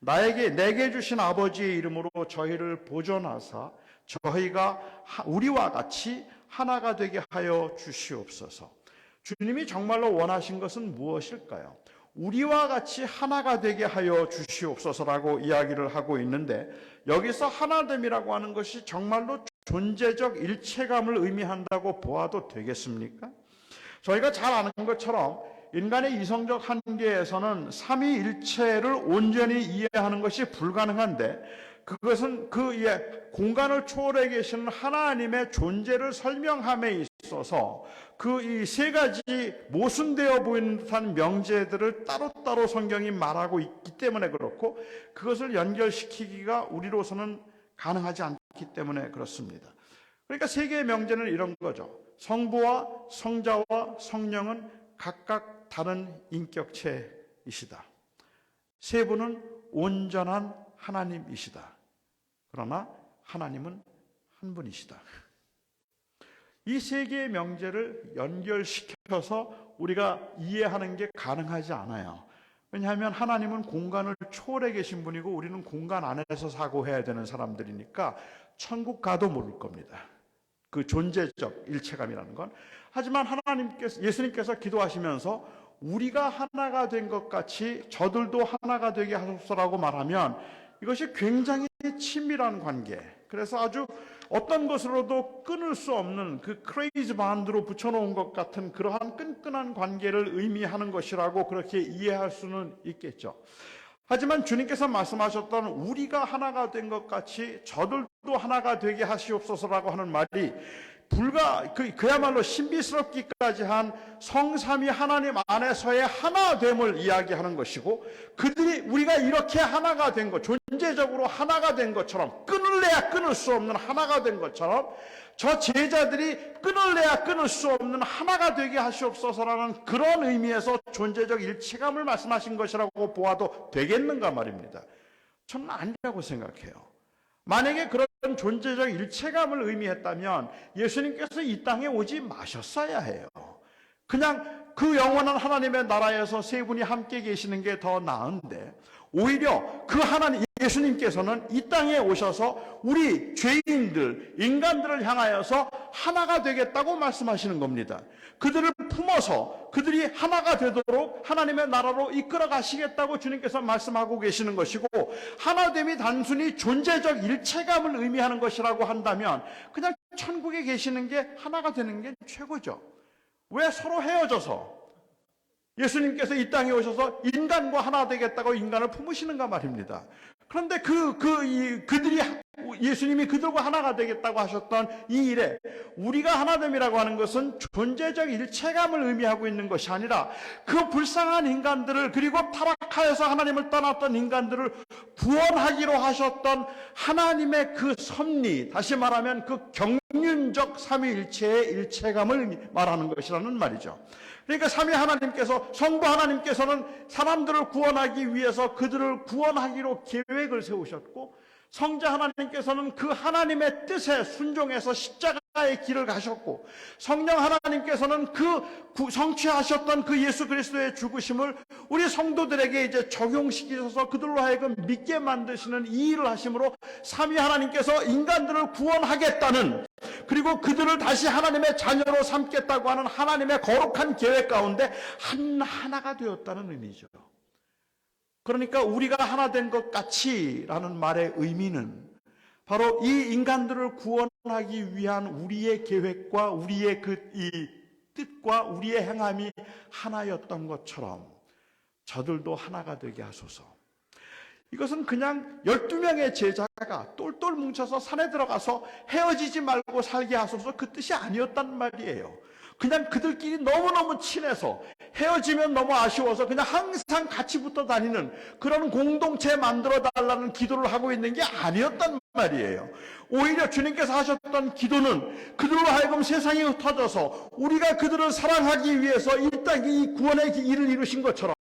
내게 주신 아버지의 이름으로 저희를 보존하사 저희가 우리와 같이 하나가 되게 하여 주시옵소서. 주님이 정말로 원하신 것은 무엇일까요? 우리와 같이 하나가 되게 하여 주시옵소서라고 이야기를 하고 있는데, 여기서 하나됨이라고 하는 것이 정말로 존재적 일체감을 의미한다고 보아도 되겠습니까? 저희가 잘 아는 것처럼 인간의 이성적 한계에서는 삼위일체를 온전히 이해하는 것이 불가능한데, 그것은 공간을 초월해 계시는 하나님의 존재를 설명함에 있어서 그 이 세 가지 모순되어 보이는 듯한 명제들을 따로따로 성경이 말하고 있기 때문에 그렇고, 그것을 연결시키기가 우리로서는 가능하지 않기 때문에 그렇습니다. 그러니까 세 개의 명제는 이런 거죠. 성부와 성자와 성령은 각각 다른 인격체이시다. 세 분은 온전한 하나님이시다. 그러나 하나님은 한 분이시다. 이 세 개의 명제를 연결시켜서 우리가 이해하는 게 가능하지 않아요. 왜냐하면 하나님은 공간을 초월해 계신 분이고 우리는 공간 안에서 사고해야 되는 사람들이니까 천국 가도 모를 겁니다. 그 존재적 일체감이라는 건. 하지만 예수님께서 기도하시면서 우리가 하나가 된 것 같이 저들도 하나가 되게 하소서라고 말하면 이것이 굉장히 친밀한 관계. 그래서 아주 어떤 것으로도 끊을 수 없는 그 크레이지 반드로 붙여놓은 것 같은 그러한 끈끈한 관계를 의미하는 것이라고 그렇게 이해할 수는 있겠죠. 하지만 주님께서 말씀하셨던 우리가 하나가 된 것 같이 저들도 하나가 되게 하시옵소서라고 하는 말이 그야말로 신비스럽기까지 한 성삼위 하나님 안에서의 하나됨을 이야기하는 것이고, 우리가 이렇게 하나가 된 것, 존재적으로 하나가 된 것처럼, 끊을래야 끊을 수 없는 하나가 된 것처럼 저 제자들이 끊을래야 끊을 수 없는 하나가 되게 하시옵소서라는 그런 의미에서 존재적 일체감을 말씀하신 것이라고 보아도 되겠는가 말입니다. 저는 아니라고 생각해요. 만약에 그런 존재적 일체감을 의미했다면 예수님께서 이 땅에 오지 마셨어야 해요. 그냥 그 영원한 하나님의 나라에서 세 분이 함께 계시는 게 더 나은데, 오히려 그 하나님 예수님께서는 이 땅에 오셔서 우리 죄인들, 인간들을 향하여서 하나가 되겠다고 말씀하시는 겁니다. 그들을 품어서 그들이 하나가 되도록 하나님의 나라로 이끌어 가시겠다고 주님께서 말씀하고 계시는 것이고, 하나됨이 단순히 존재적 일체감을 의미하는 것이라고 한다면 그냥 천국에 계시는 게 하나가 되는 게 최고죠. 왜 서로 헤어져서 예수님께서 이 땅에 오셔서 인간과 하나 되겠다고 인간을 품으시는가 말입니다. 그런데 예수님이 그들과 하나가 되겠다고 하셨던 이 일에 우리가 하나됨이라고 하는 것은 존재적 일체감을 의미하고 있는 것이 아니라 그 불쌍한 인간들을, 그리고 타락하여서 하나님을 떠났던 인간들을 구원하기로 하셨던 하나님의 그 섭리, 다시 말하면 그 경륜적 삼위일체의 일체감을 말하는 것이라는 말이죠. 그러니까 삼위 하나님께서, 성부 하나님께서는 사람들을 구원하기 위해서 그들을 구원하기로 계획을 세우셨고, 성자 하나님께서는 그 하나님의 뜻에 순종해서 십자가의 길을 가셨고, 성령 하나님께서는 성취하셨던 그 예수 그리스도의 죽으심을 우리 성도들에게 이제 적용시키셔서 그들로 하여금 믿게 만드시는 이 일을 하심으로 삼위 하나님께서 인간들을 구원하겠다는, 그리고 그들을 다시 하나님의 자녀로 삼겠다고 하는 하나님의 거룩한 계획 가운데 하나가 되었다는 의미죠. 그러니까 우리가 하나 된 것 같이라는 말의 의미는 바로 이 인간들을 구원하기 위한 우리의 계획과 우리의 이 뜻과 우리의 행함이 하나였던 것처럼 저들도 하나가 되게 하소서. 이것은 그냥 12명의 제자가 똘똘 뭉쳐서 산에 들어가서 헤어지지 말고 살게 하소서, 그 뜻이 아니었단 말이에요. 그냥 그들끼리 너무너무 친해서 헤어지면 너무 아쉬워서 그냥 항상 같이 붙어 다니는 그런 공동체 만들어 달라는 기도를 하고 있는 게 아니었단 말이에요. 오히려 주님께서 하셨던 기도는 그들로 하여금 세상에 흩어져서 우리가 그들을 사랑하기 위해서 일단 이 구원의 일을 이루신 것처럼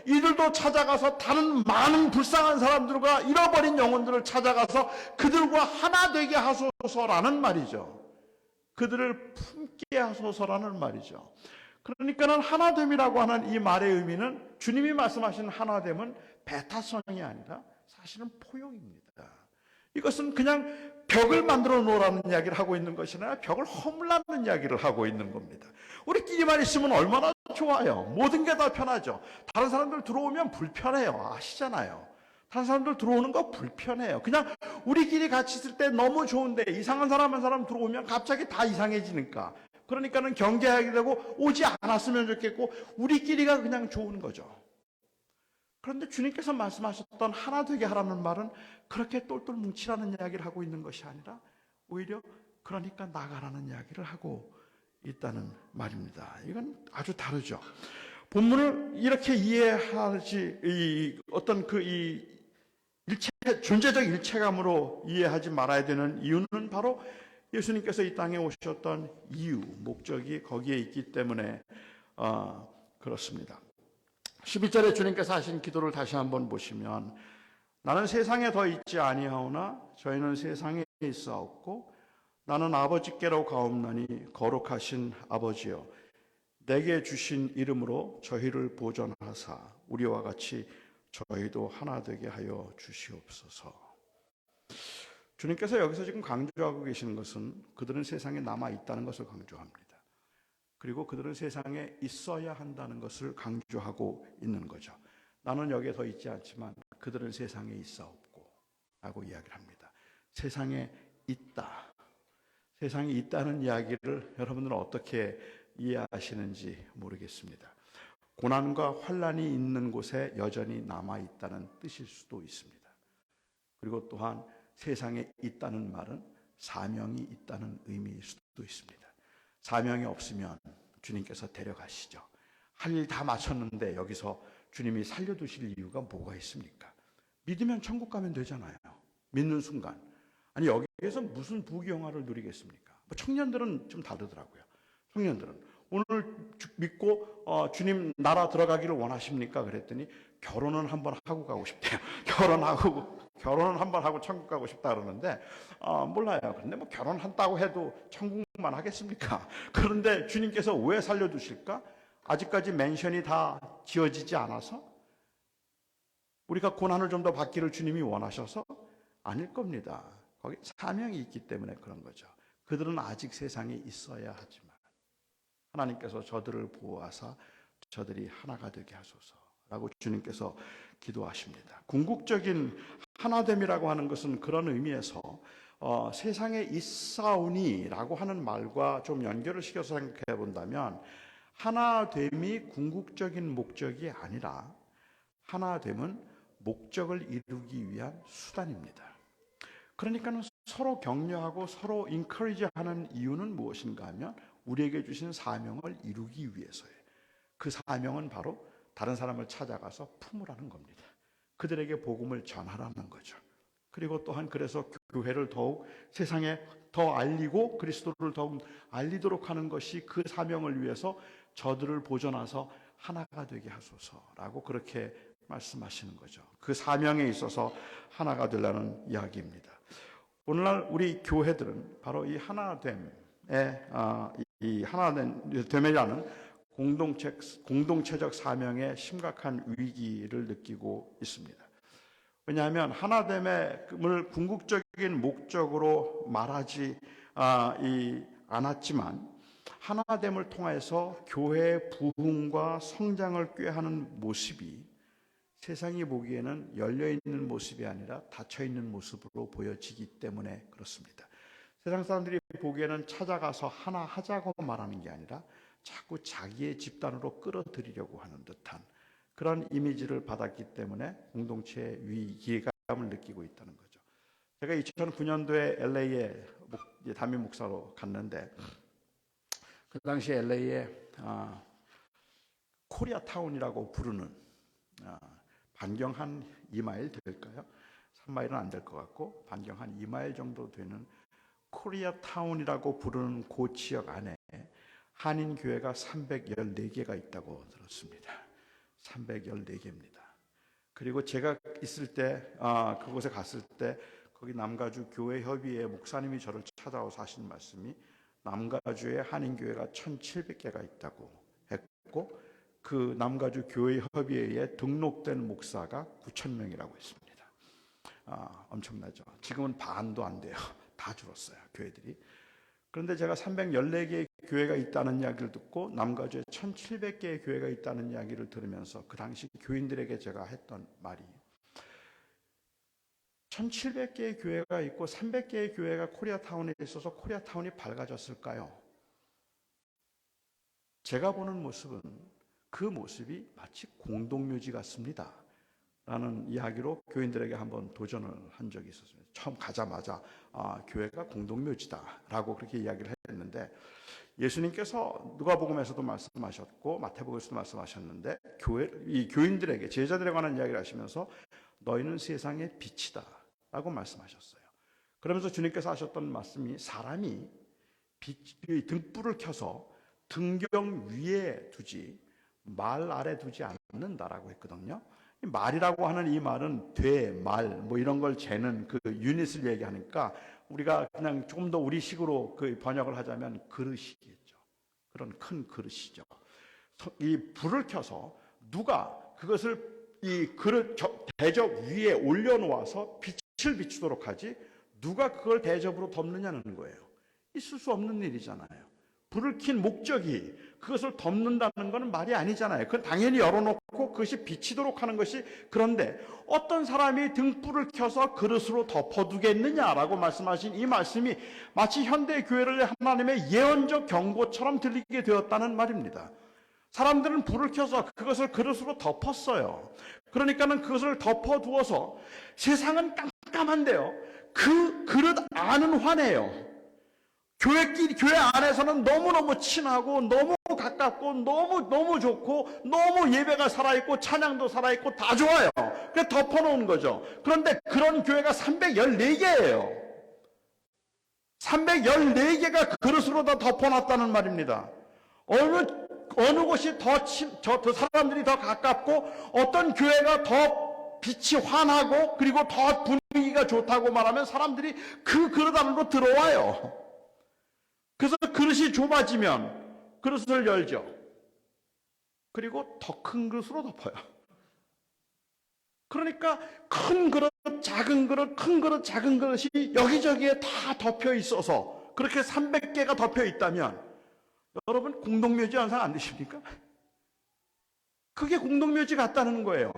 이들도 찾아가서 다른 많은 불쌍한 사람들과 잃어버린 영혼들을 찾아가서 그들과 하나 되게 하소서라는 말이죠. 그들을 품게 하소서라는 말이죠. 그러니까는 하나됨이라고 하는 이 말의 의미는, 주님이 말씀하신 하나됨은 배타성이 아니라 사실은 포용입니다. 이것은 그냥 벽을 만들어 놓으라는 이야기를 하고 있는 것이 아니라 벽을 허물라는 이야기를 하고 있는 겁니다. 우리끼리만 있으면 얼마나 좋아요. 모든 게 다 편하죠. 다른 사람들 들어오면 불편해요. 아시잖아요. 다른 사람들 들어오는 거 불편해요. 그냥 우리끼리 같이 있을 때 너무 좋은데 이상한 사람 한 사람 들어오면 갑자기 다 이상해지니까 그러니까는 경계하게 되고 오지 않았으면 좋겠고 우리끼리가 그냥 좋은 거죠. 그런데 주님께서 말씀하셨던 하나 되게 하라는 말은 그렇게 똘똘 뭉치라는 이야기를 하고 있는 것이 아니라 오히려 그러니까 나가라는 이야기를 하고 있다는 말입니다. 이건 아주 다르죠. 본문을 이렇게 이해하지 어떤 존재적 일체감으로 이해하지 말아야 되는 이유는 바로 예수님께서 이 땅에 오셨던 이유, 목적이 거기에 있기 때문에 그렇습니다. 11절에 주님께서 하신 기도를 다시 한번 보시면 나는 세상에 더 있지 아니하오나 저희는 세상에 있사옵고 나는 아버지께로 가옵나니 거룩하신 아버지여 내게 주신 이름으로 저희를 보존하사 우리와 같이 저희도 하나 되게 하여 주시옵소서. 주님께서 여기서 지금 강조하고 계시는 것은 그들은 세상에 남아 있다는 것을 강조합니다. 그리고 그들은 세상에 있어야 한다는 것을 강조하고 있는 거죠. 나는 여기에 더 있지 않지만 그들은 세상에 있사옵고 라고 이야기를 합니다. 세상에 있다. 세상에 있다는 이야기를 여러분들은 어떻게 이해하시는지 모르겠습니다. 고난과 환난이 있는 곳에 여전히 남아있다는 뜻일 수도 있습니다. 그리고 또한 세상에 있다는 말은 사명이 있다는 의미일 수도 있습니다. 사명이 없으면 주님께서 데려가시죠. 할 일 다 마쳤는데 여기서 주님이 살려두실 이유가 뭐가 있습니까? 믿으면 천국 가면 되잖아요. 믿는 순간. 아니 여기에서 무슨 부귀영화를 누리겠습니까? 청년들은 좀 다르더라고요. 청년들은 오늘 믿고 주님 나라 들어가기를 원하십니까? 그랬더니 결혼은 한번 하고 가고 싶대요. 결혼은 한번 하고 천국 가고 싶다 그러는데 몰라요. 근데 뭐 결혼한다고 해도 천국만 하겠습니까? 그런데 주님께서 왜 살려두실까? 아직까지 맨션이 다 지어지지 않아서 우리가 고난을 좀 더 받기를 주님이 원하셔서 아닐 겁니다. 거기 사명이 있기 때문에 그런 거죠. 그들은 아직 세상에 있어야 하지만 하나님께서 저들을 보호하사 저들이 하나가 되게 하소서라고 주님께서 기도하십니다. 궁극적인 하나됨이라고 하는 것은 그런 의미에서 세상에 있사오니라고 하는 말과 좀 연결을 시켜서 생각해 본다면 하나됨이 궁극적인 목적이 아니라 하나됨은 목적을 이루기 위한 수단입니다. 그러니까 서로 격려하고 서로 인커리지하는 이유는 무엇인가 하면 우리에게 주신 사명을 이루기 위해서예요. 그 사명은 바로 다른 사람을 찾아가서 품으라는 겁니다. 그들에게 복음을 전하라는 거죠. 그리고 또한 그래서 교회를 더욱 세상에 더 알리고 그리스도를 더욱 알리도록 하는 것이 그 사명을 위해서 저들을 보존하서 하나가 되게 하소서라고 그렇게 말씀하시는 거죠. 그 사명에 있어서 하나가 되려는 이야기입니다. 오늘날 우리 교회들은 바로 이 하나됨의 이 하나됨이라는 공동체적 사명의 심각한 위기를 느끼고 있습니다. 왜냐하면 하나됨을 궁극적인 목적으로 말하지 않았지만 하나됨을 통해서 교회의 부흥과 성장을 꾀하는 모습이 세상이 보기에는 열려있는 모습이 아니라 닫혀있는 모습으로 보여지기 때문에 그렇습니다. 세상 사람들이 보기에는 찾아가서 하나 하자고 말하는 게 아니라 자꾸 자기의 집단으로 끌어들이려고 하는 듯한 그런 이미지를 받았기 때문에 공동체의 위기감을 느끼고 있다는 거죠. 제가 2009년도에 LA에 담임 목사로 갔는데 그 당시 LA에 코리아타운이라고 부르는 반경 한 2마일 될까요? 3마일은 안 될 것 같고 반경 한 2마일 정도 되는 코리아타운이라고 부르는 그 지역 안에 한인교회가 314개가 있다고 들었습니다. 314개입니다. 그리고 제가 있을 때 그곳에 갔을 때 거기 남가주 교회협의회 목사님이 저를 찾아와서 하신 말씀이 남가주에 한인교회가 1,700개가 있다고 했고 그 남가주 교회협의회에 등록된 목사가 9,000명이라고 했습니다. 엄청나죠. 지금은 반도 안 돼요. 다 줄었어요, 교회들이. 그런데 제가 314개의 교회가 있다는 이야기를 듣고 남가주에 1,700개의 교회가 있다는 이야기를 들으면서 그 당시 교인들에게 제가 했던 말이 1,700개의 교회가 있고 300개의 교회가 코리아타운에 있어서 코리아타운이 밝아졌을까요? 제가 보는 모습은 그 모습이 마치 공동묘지 같습니다 라는 이야기로 교인들에게 한번 도전을 한 적이 있었습니다. 처음 가자마자 교회가 공동묘지다 라고 그렇게 이야기를 했는데, 예수님께서 누가복음에서도 말씀하셨고 마태복음에서도 말씀하셨는데, 이 교인들에게, 제자들에 관한 이야기를 하시면서 너희는 세상의 빛이다 라고 말씀하셨어요. 그러면서 주님께서 하셨던 말씀이, 사람이 등불을 켜서 등경 위에 두지 말 아래 두지 않는다라고 했거든요. 말이라고 하는 이 말은 돼, 말, 뭐 이런 걸 재는 그 유닛을 얘기하니까, 우리가 그냥 조금 더 우리식으로 그 번역을 하자면 그릇이겠죠. 그런 큰 그릇이죠. 이 불을 켜서 누가 그것을 이 그릇 대접 위에 올려놓아서 빛을 비추도록 하지, 누가 그걸 대접으로 덮느냐는 거예요. 있을 수 없는 일이잖아요. 불을 킨 목적이 그것을 덮는다는 것은 말이 아니잖아요. 그건 당연히 열어놓고 그것이 비치도록 하는 것이, 그런데 어떤 사람이 등불을 켜서 그릇으로 덮어두겠느냐라고 말씀하신 이 말씀이 마치 현대 교회를 하나님의 예언적 경고처럼 들리게 되었다는 말입니다. 사람들은 불을 켜서 그것을 그릇으로 덮었어요. 그러니까는 그것을 덮어두어서 세상은 깜깜한데요, 그 그릇 안은 환해요. 교회 안에서는 너무너무 친하고 너무 가깝고 너무 좋고 너무 예배가 살아있고 찬양도 살아있고 다 좋아요. 그래서 덮어놓은 거죠. 그런데 그런 교회가 314개예요. 314개가 그릇으로 다 덮어놨다는 말입니다. 어느 곳이 더 사람들이 더 가깝고, 어떤 교회가 더 빛이 환하고 그리고 더 분위기가 좋다고 말하면 사람들이 그 그릇 안으로 들어와요. 그래서 그릇이 좁아지면 그릇을 열죠. 그리고 더 큰 그릇으로 덮어요. 그러니까 큰 그릇, 작은 그릇, 큰 그릇, 작은 그릇이 여기저기에 다 덮여 있어서, 그렇게 300개가 덮여 있다면 여러분 공동묘지 현상 안 되십니까? 그게 공동묘지 같다는 거예요.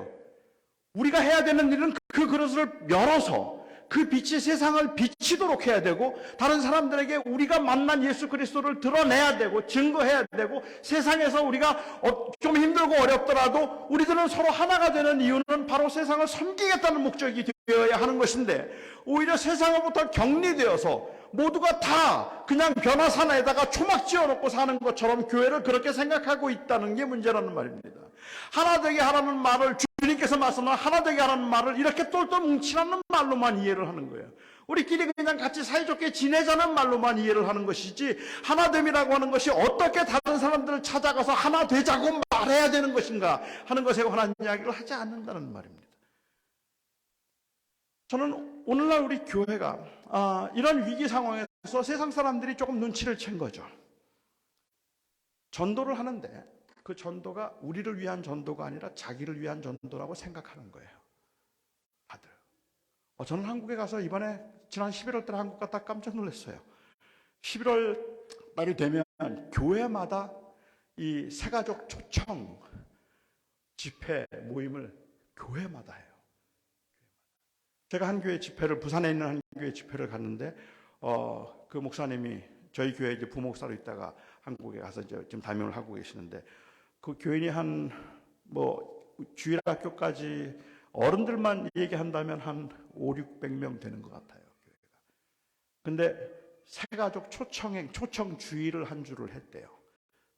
우리가 해야 되는 일은 그 그릇을 열어서 그 빛이 세상을 비치도록 해야 되고, 다른 사람들에게 우리가 만난 예수 그리스도를 드러내야 되고 증거해야 되고, 세상에서 우리가 좀 힘들고 어렵더라도 우리들은 서로 하나가 되는 이유는 바로 세상을 섬기겠다는 목적이 되어야 하는 것인데, 오히려 세상으로부터 격리되어서 모두가 다 그냥 변화산에다가 초막 지어놓고 사는 것처럼 교회를 그렇게 생각하고 있다는 게 문제라는 말입니다. 하나 되게 하라는 말을, 주님께서 말씀한 하나 되게 하라는 말을 이렇게 똘똘 뭉치라는 말로만 이해를 하는 거예요. 우리끼리 그냥 같이 사이좋게 지내자는 말로만 이해를 하는 것이지, 하나됨이라고 하는 것이 어떻게 다른 사람들을 찾아가서 하나 되자고 말해야 되는 것인가 하는 것에 관한 이야기를 하지 않는다는 말입니다. 저는 오늘날 우리 교회가 이런 위기 상황에서 세상 사람들이 조금 눈치를 챈 거죠. 전도를 하는데 그 전도가 우리를 위한 전도가 아니라 자기를 위한 전도라고 생각하는 거예요. 다들. 저는 한국에 가서 이번에 지난 11월 달에 한국 갔다 깜짝 놀랐어요. 11월 달이 되면 교회마다 이 새가족 초청 집회 모임을 교회마다 해요. 제가 한 교회 집회를, 부산에 있는 한 교회 집회를 갔는데 그 목사님이 저희 교회 이제 부목사로 있다가 한국에 가서 이제 지금 담임을 하고 계시는데, 그 교인이 한 주일학교까지 어른들만 얘기한다면 한 500-600명 되는 것 같아요, 교회가. 근데 새가족 초청 주일을 한 주를 했대요.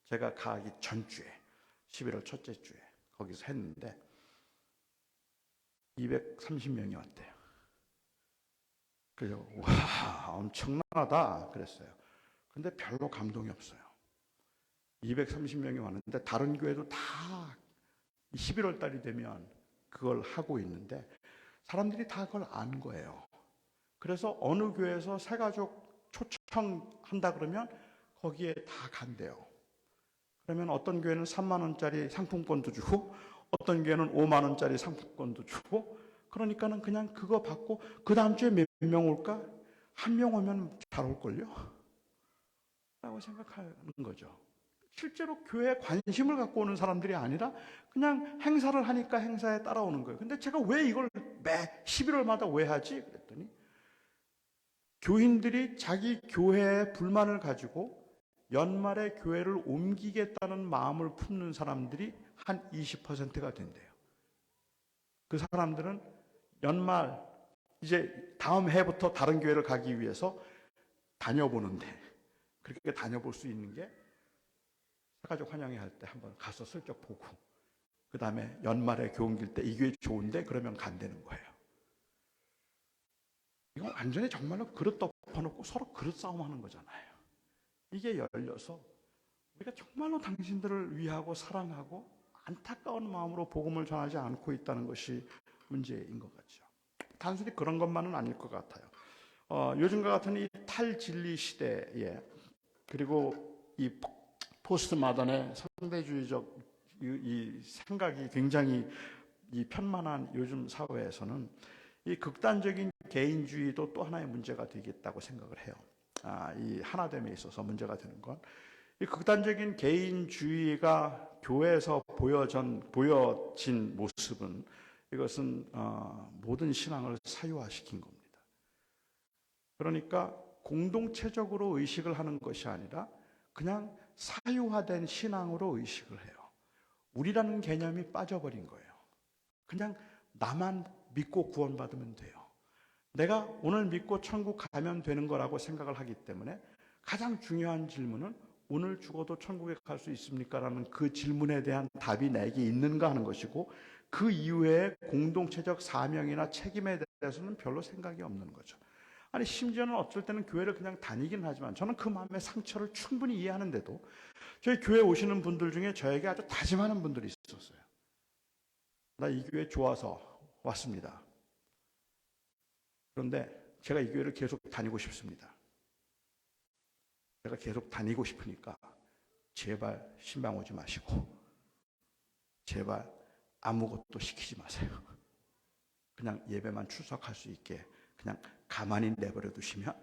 제가 가기 전주에 11월 첫째 주에 거기서 했는데 230명이 왔대요. 그래서 와, 엄청나다 그랬어요. 근데 별로 감동이 없어요. 230명이 왔는데 다른 교회도 다 11월 달이 되면 그걸 하고 있는데 사람들이 다 그걸 안 거예요. 그래서 어느 교회에서 새가족 초청한다 그러면 거기에 다 간대요. 그러면 어떤 교회는 3만 원짜리 상품권도 주고 어떤 교회는 5만 원짜리 상품권도 주고, 그러니까는 그냥 그거 받고 그 다음 주에 몇 명 올까? 한 명 오면 잘 올걸요? 라고 생각하는 거죠. 실제로 교회에 관심을 갖고 오는 사람들이 아니라 그냥 행사를 하니까 행사에 따라오는 거예요. 근데 제가 왜 이걸 매 11월마다 왜 하지? 그랬더니 교인들이 자기 교회에 불만을 가지고 연말에 교회를 옮기겠다는 마음을 품는 사람들이 한 20%가 된대요. 그 사람들은 연말 이제 다음 해부터 다른 교회를 가기 위해서 다녀보는데, 그렇게 다녀볼 수 있는 게 사가족 환영회 할 때 한번 가서 슬쩍 보고, 그 다음에 연말에 교회 옮길 때 이 교회 좋은데 그러면 간다는 거예요. 이건 완전히 정말로 그릇 덮어놓고 서로 그릇 싸움하는 거잖아요. 이게 열려서 우리가 정말로 당신들을 위하고 사랑하고 안타까운 마음으로 복음을 전하지 않고 있다는 것이 문제인 것 같죠. 단순히 그런 것만은 아닐 것 같아요. 요즘과 같은 이 탈진리 시대에, 그리고 이 포스트 마던의 상대주의적 이 생각이 굉장히 이 편만한 요즘 사회에서는 이 극단적인 개인주의도 또 하나의 문제가 되겠다고 생각을 해요. 이 하나됨에 있어서 문제가 되는 건, 이 극단적인 개인주의가 교회에서 보여진 모습은, 이것은 모든 신앙을 사유화시킨 겁니다. 그러니까 공동체적으로 의식을 하는 것이 아니라 그냥 사유화된 신앙으로 의식을 해요. 우리라는 개념이 빠져버린 거예요. 그냥 나만 믿고 구원받으면 돼요. 내가 오늘 믿고 천국 가면 되는 거라고 생각을 하기 때문에 가장 중요한 질문은 오늘 죽어도 천국에 갈 수 있습니까? 라는 그 질문에 대한 답이 내게 있는가 하는 것이고, 그 이후에 공동체적 사명이나 책임에 대해서는 별로 생각이 없는 거죠. 아니, 심지어는 어쩔 때는 교회를 그냥 다니긴 하지만 저는 그 마음의 상처를 충분히 이해하는데도 저희 교회 오시는 분들 중에 저에게 아주 다짐하는 분들이 있었어요. 나 이 교회 좋아서 왔습니다. 그런데 제가 이 교회를 계속 다니고 싶습니다. 제가 계속 다니고 싶으니까 제발 신방 오지 마시고 제발 아무것도 시키지 마세요. 그냥 예배만 출석할 수 있게 그냥 가만히 내버려 두시면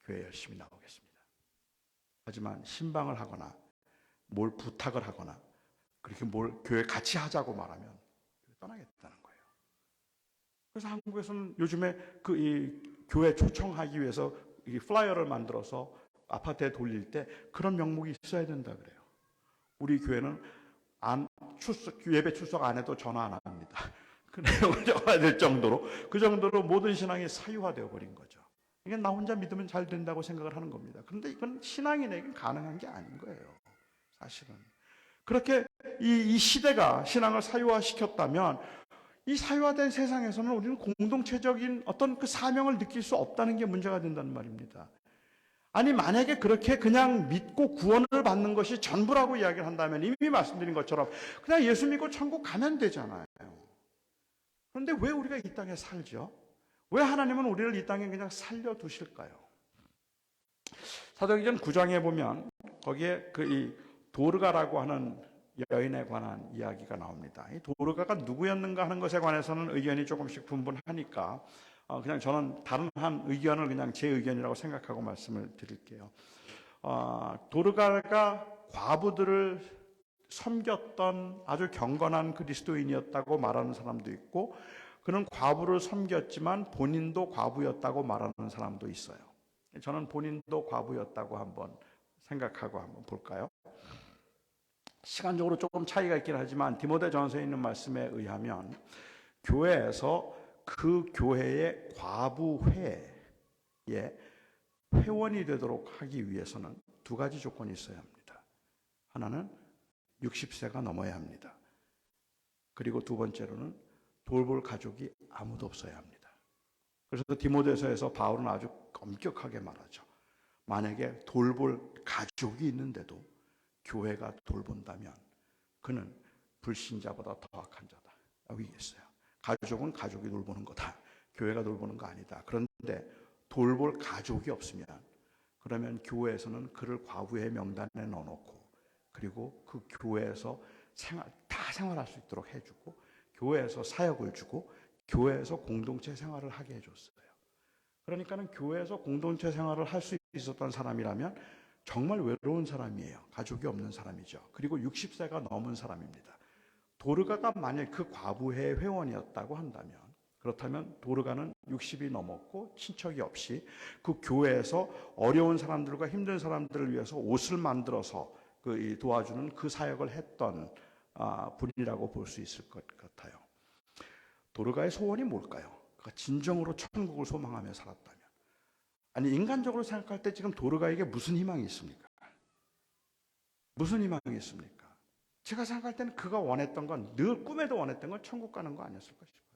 교회 열심히 나오겠습니다. 하지만 신방을 하거나 뭘 부탁을 하거나 그렇게 뭘 교회 같이 하자고 말하면 떠나겠다는 거예요. 그래서 한국에서는 요즘에 이 교회 초청하기 위해서 이 플라이어를 만들어서 아파트에 돌릴 때 그런 명목이 있어야 된다 그래요. 우리 교회는 예배 출석 안 해도 전화 안 합니다. 그 내용을 적어야 될 정도로, 그 정도로 모든 신앙이 사유화되어 버린 거죠. 이게 나 혼자 믿으면 잘 된다고 생각을 하는 겁니다. 그런데 이건 신앙인에게는 가능한 게 아닌 거예요. 사실은. 그렇게 이 시대가 신앙을 사유화시켰다면 이 사유화된 세상에서는 우리는 공동체적인 어떤 그 사명을 느낄 수 없다는 게 문제가 된다는 말입니다. 아니, 만약에 그렇게 그냥 믿고 구원을 받는 것이 전부라고 이야기를 한다면 이미 말씀드린 것처럼 그냥 예수 믿고 천국 가면 되잖아요. 그런데 왜 우리가 이 땅에 살죠? 왜 하나님은 우리를 이 땅에 그냥 살려두실까요? 사도행전 9장에 보면 거기에 이 도르가라고 하는 여인에 관한 이야기가 나옵니다. 이 도르가가 누구였는가 하는 것에 관해서는 의견이 조금씩 분분하니까 그냥 저는 다른 한 의견을 그냥 제 의견이라고 생각하고 말씀을 드릴게요. 도르가가 과부들을 섬겼던 아주 경건한 그리스도인이었다고 말하는 사람도 있고, 그는 과부를 섬겼지만 본인도 과부였다고 말하는 사람도 있어요. 저는 본인도 과부였다고 한번 생각하고 한번 볼까요? 시간적으로 조금 차이가 있긴 하지만 디모데전서에 있는 말씀에 의하면 교회에서 그 교회의 과부회에 회원이 되도록 하기 위해서는 두 가지 조건이 있어야 합니다. 하나는 60세가 넘어야 합니다. 그리고 두 번째로는 돌볼 가족이 아무도 없어야 합니다. 그래서 디모데서에서 바울은 아주 엄격하게 말하죠. 만약에 돌볼 가족이 있는데도 교회가 돌본다면 그는 불신자보다 더 악한 자다. 여기 있어요. 가족은 가족이 돌보는 거다. 교회가 돌보는 거 아니다. 그런데 돌볼 가족이 없으면 그러면 교회에서는 그를 과부의 명단에 넣어놓고 그리고 그 교회에서 다 생활할 수 있도록 해주고 교회에서 사역을 주고 교회에서 공동체 생활을 하게 해줬어요. 그러니까는 교회에서 공동체 생활을 할 수 있었던 사람이라면 정말 외로운 사람이에요. 가족이 없는 사람이죠. 그리고 60세가 넘은 사람입니다. 도르가가 만약 그 과부회 회원이었다고 한다면 그렇다면 도르가는 60이 넘었고 친척이 없이 그 교회에서 어려운 사람들과 힘든 사람들을 위해서 옷을 만들어서 도와주는 그 사역을 했던 분이라고 볼 수 있을 것 같아요. 도르가의 소원이 뭘까요? 그가 진정으로 천국을 소망하며 살았다면, 아니 인간적으로 생각할 때 지금 도르가에게 무슨 희망이 있습니까? 무슨 희망이 있습니까? 제가 생각할 때는 그가 원했던 건, 늘 꿈에도 원했던 건 천국 가는 거 아니었을까 싶어요.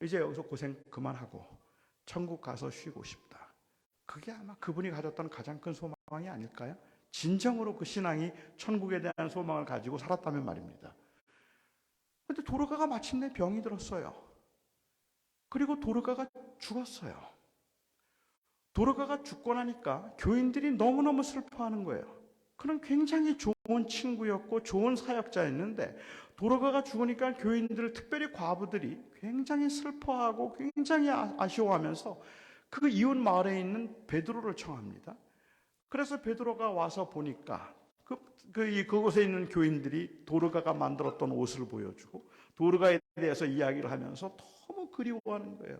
이제 여기서 고생 그만하고 천국 가서 쉬고 싶다. 그게 아마 그분이 가졌던 가장 큰 소망이 아닐까요? 진정으로 그 신앙이 천국에 대한 소망을 가지고 살았다면 말입니다. 그런데 도르가가 마침내 병이 들었어요. 그리고 도르가가 죽었어요. 도르가가 죽고 나니까 교인들이 너무너무 슬퍼하는 거예요. 그는 굉장히 좋은 친구였고 좋은 사역자였는데 도르가가 죽으니까 교인들, 특별히 과부들이 굉장히 슬퍼하고 굉장히 아쉬워하면서 그 이웃 마을에 있는 베드로를 청합니다. 그래서 베드로가 와서 보니까 그곳에 있는 교인들이 도르가가 만들었던 옷을 보여주고 도르가에 대해서 이야기를 하면서 너무 그리워하는 거예요.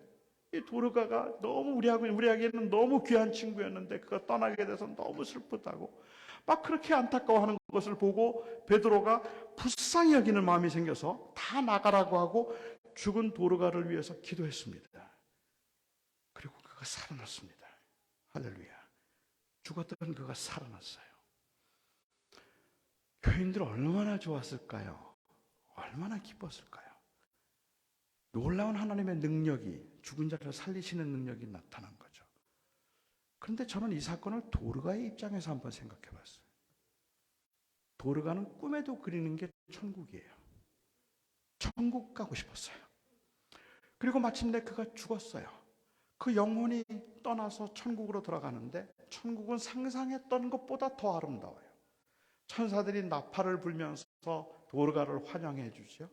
이 도르가가 너무 우리에게는 너무 귀한 친구였는데 그가 떠나게 돼서 너무 슬프다고 막 그렇게 안타까워하는 것을 보고 베드로가 불쌍히 여기는 마음이 생겨서 다 나가라고 하고 죽은 도르가를 위해서 기도했습니다. 그리고 그가 살아났습니다. 할렐루야. 죽었던 그가 살아났어요. 교인들 얼마나 좋았을까요? 얼마나 기뻤을까요? 놀라운 하나님의 능력이, 죽은 자를 살리시는 능력이 나타난 거죠. 그런데 저는 이 사건을 도르가의 입장에서 한번 생각해 봤어요. 도르가는 꿈에도 그리는 게 천국이에요. 천국 가고 싶었어요. 그리고 마침내 그가 죽었어요. 그 영혼이 떠나서 천국으로 들어가는데 천국은 상상했던 것보다 더 아름다워요. 천사들이 나팔을 불면서 도르가를 환영해 주죠.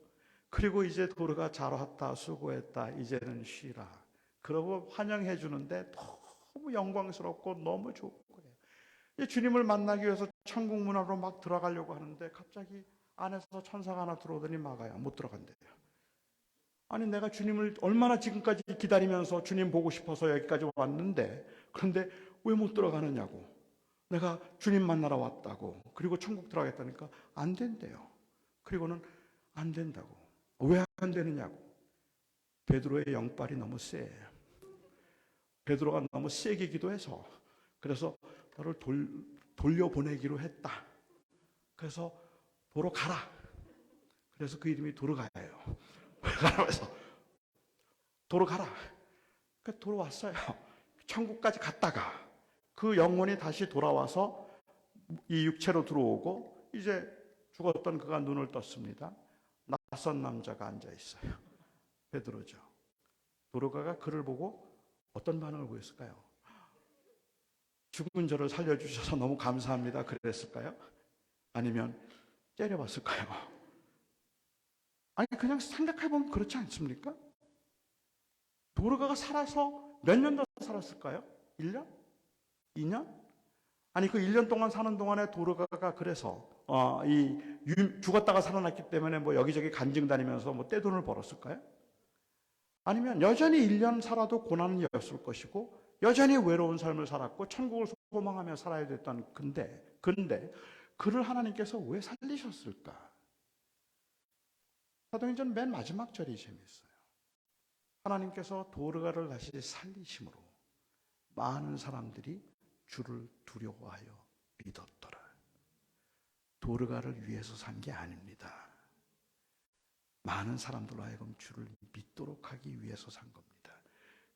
그리고 이제 도르가 잘 왔다, 수고했다, 이제는 쉬라. 그러고 환영해 주는데 너무 영광스럽고 너무 좋은 거예요. 주님을 만나기 위해서 천국 문 앞으로 막 들어가려고 하는데 갑자기 안에서 천사가 하나 들어오더니 막아요. 못 들어간대요. 아니 내가 주님을 얼마나 지금까지 기다리면서 주님 보고 싶어서 여기까지 왔는데 그런데 왜 못 들어가느냐고. 내가 주님 만나러 왔다고. 그리고 천국 들어가겠다니까 안 된대요. 그리고는 안 된다고. 왜 안 되느냐고. 베드로의 영빨이 너무 세. 베드로가 너무 세게 기도해서 그래서 너를 돌려보내기로 했다. 그래서 도로 가라. 그래서 그 이름이 도르가예요. 그래서 도로 가라. 그 도로 왔어요. 천국까지 갔다가 그 영혼이 다시 돌아와서 이 육체로 들어오고 이제 죽었던 그가 눈을 떴습니다. 낯선 남자가 앉아 있어요. 베드로죠. 도르가가 그를 보고 어떤 반응을 보였을까요? 죽은 저를 살려주셔서 너무 감사합니다. 그랬을까요? 아니면 째려봤을까요? 아니 그냥 생각해보면 그렇지 않습니까? 도르가가 살아서 몇 년 더 살았을까요? 1년? 2년? 아니 그 1년 동안 사는 동안에 도르가가 그래서 죽었다가 살아났기 때문에 뭐 여기저기 간증 다니면서 뭐 떼돈을 벌었을까요? 아니면 여전히 1년 살아도 고난은 였을 것이고 여전히 외로운 삶을 살았고 천국을 소망하며 살아야 됐던 근데 그를 하나님께서 왜 살리셨을까? 사도행전 맨 마지막 절이 재미있어요. 하나님께서 도르가를 다시 살리심으로 많은 사람들이 주를 두려워하여 믿었더라. 도르가를 위해서 산 게 아닙니다. 많은 사람들로 하여금 주를 믿도록 하기 위해서 산 겁니다.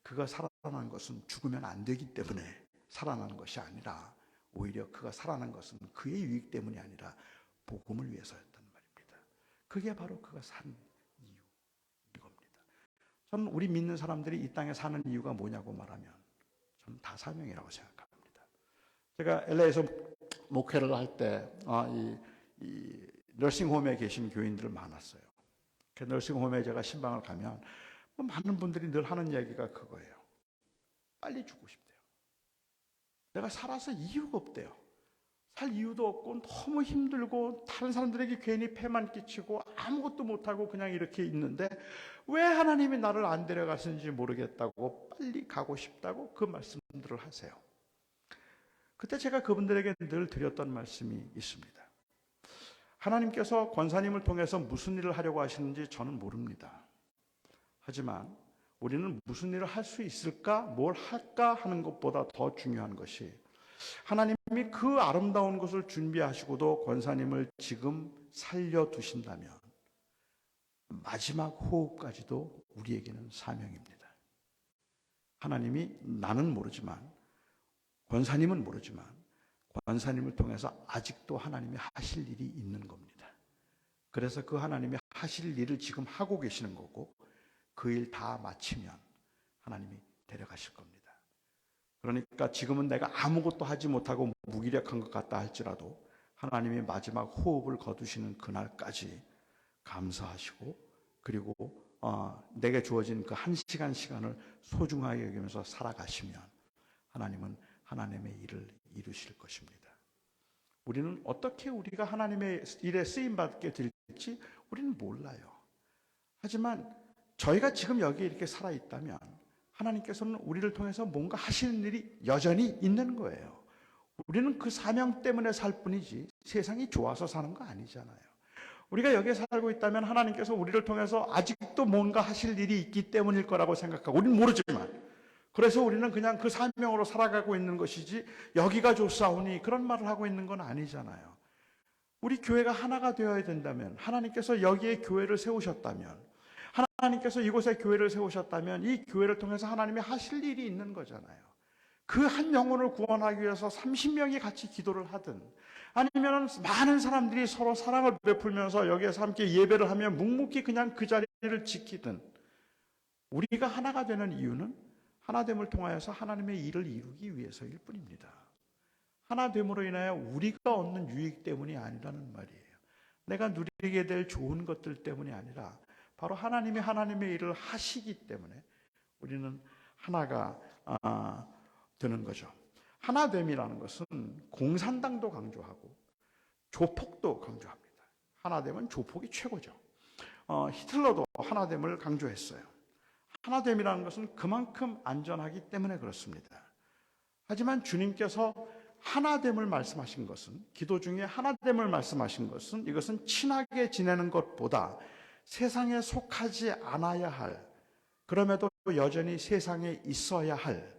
그가 살아난 것은 죽으면 안 되기 때문에 살아난 것이 아니라 오히려 그가 살아난 것은 그의 유익 때문이 아니라 복음을 위해서였단 말입니다. 그게 바로 그가 산 이유 이겁니다. 저는 우리 믿는 사람들이 이 땅에 사는 이유가 뭐냐고 말하면 저는 다 사명이라고 생각합니다. 제가 LA에서 목회를 할 때 이 너싱홈에 계신 교인들 많았어요. 그 너싱홈에 제가 신방을 가면 많은 분들이 늘 하는 이야기가 그거예요. 빨리 죽고 싶대요. 내가 살아서 이유가 없대요. 할 이유도 없고 너무 힘들고 다른 사람들에게 괜히 폐만 끼치고 아무것도 못하고 그냥 이렇게 있는데 왜 하나님이 나를 안 데려가시는지 모르겠다고 빨리 가고 싶다고 그 말씀들을 하세요. 그때 제가 그분들에게 늘 드렸던 말씀이 있습니다. 하나님께서 권사님을 통해서 무슨 일을 하려고 하시는지 저는 모릅니다. 하지만 우리는 무슨 일을 할 수 있을까, 뭘 할까 하는 것보다 더 중요한 것이 하나님이 그 아름다운 것을 준비하시고도 권사님을 지금 살려두신다면 마지막 호흡까지도 우리에게는 사명입니다. 하나님이 나는 모르지만 권사님은 모르지만 권사님을 통해서 아직도 하나님이 하실 일이 있는 겁니다. 그래서 그 하나님이 하실 일을 지금 하고 계시는 거고 그 일 다 마치면 하나님이 데려가실 겁니다. 그러니까 지금은 내가 아무것도 하지 못하고 무기력한 것 같다 할지라도 하나님이 마지막 호흡을 거두시는 그날까지 감사하시고 그리고 내게 주어진 그 한 시간 시간을 소중하게 여기면서 살아가시면 하나님은 하나님의 일을 이루실 것입니다. 우리는 어떻게 우리가 하나님의 일에 쓰임받게 될지 우리는 몰라요. 하지만 저희가 지금 여기 이렇게 살아있다면 하나님께서는 우리를 통해서 뭔가 하시는 일이 여전히 있는 거예요. 우리는 그 사명 때문에 살 뿐이지 세상이 좋아서 사는 거 아니잖아요. 우리가 여기에 살고 있다면 하나님께서 우리를 통해서 아직도 뭔가 하실 일이 있기 때문일 거라고 생각하고 우리는 모르지만 그래서 우리는 그냥 그 사명으로 살아가고 있는 것이지 여기가 좋사오니 그런 말을 하고 있는 건 아니잖아요. 우리 교회가 하나가 되어야 된다면 하나님께서 여기에 교회를 세우셨다면 하나님께서 이곳에 교회를 세우셨다면 이 교회를 통해서 하나님이 하실 일이 있는 거잖아요. 그 한 영혼을 구원하기 위해서 30명이 같이 기도를 하든 아니면 많은 사람들이 서로 사랑을 베풀면서 여기에서 함께 예배를 하며 묵묵히 그냥 그 자리를 지키든 우리가 하나가 되는 이유는 하나됨을 통하여서 하나님의 일을 이루기 위해서일 뿐입니다. 하나됨으로 인하여 우리가 얻는 유익 때문이 아니라는 말이에요. 내가 누리게 될 좋은 것들 때문이 아니라 바로 하나님이 하나님의 일을 하시기 때문에 우리는 하나가 되는 거죠. 하나됨이라는 것은 공산당도 강조하고 조폭도 강조합니다. 하나됨은 조폭이 최고죠. 히틀러도 하나됨을 강조했어요. 하나됨이라는 것은 그만큼 안전하기 때문에 그렇습니다. 하지만 주님께서 하나됨을 말씀하신 것은 기도 중에 하나됨을 말씀하신 것은 이것은 친하게 지내는 것보다 세상에 속하지 않아야 할 그럼에도 여전히 세상에 있어야 할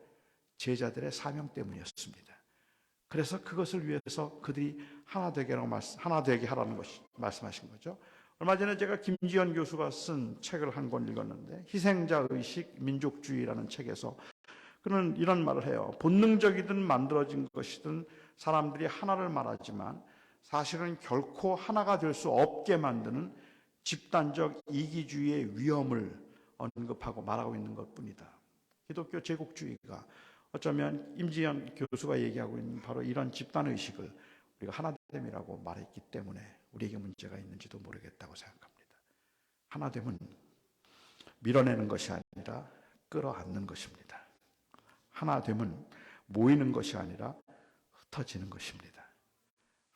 제자들의 사명 때문이었습니다. 그래서 그것을 위해서 그들이 하나 되게 하라는 것이 말씀하신 거죠. 얼마 전에 제가 김지연 교수가 쓴 책을 한 권 읽었는데 희생자의식 민족주의라는 책에서 그는 이런 말을 해요. 본능적이든 만들어진 것이든 사람들이 하나를 말하지만 사실은 결코 하나가 될 수 없게 만드는 집단적 이기주의의 위험을 언급하고 말하고 있는 것뿐이다. 기독교 제국주의가 어쩌면 임지연 교수가 얘기하고 있는 바로 이런 집단의식을 우리가 하나됨이라고 말했기 때문에 우리에게 문제가 있는지도 모르겠다고 생각합니다. 하나됨은 밀어내는 것이 아니라 끌어안는 것입니다. 하나됨은 모이는 것이 아니라 흩어지는 것입니다.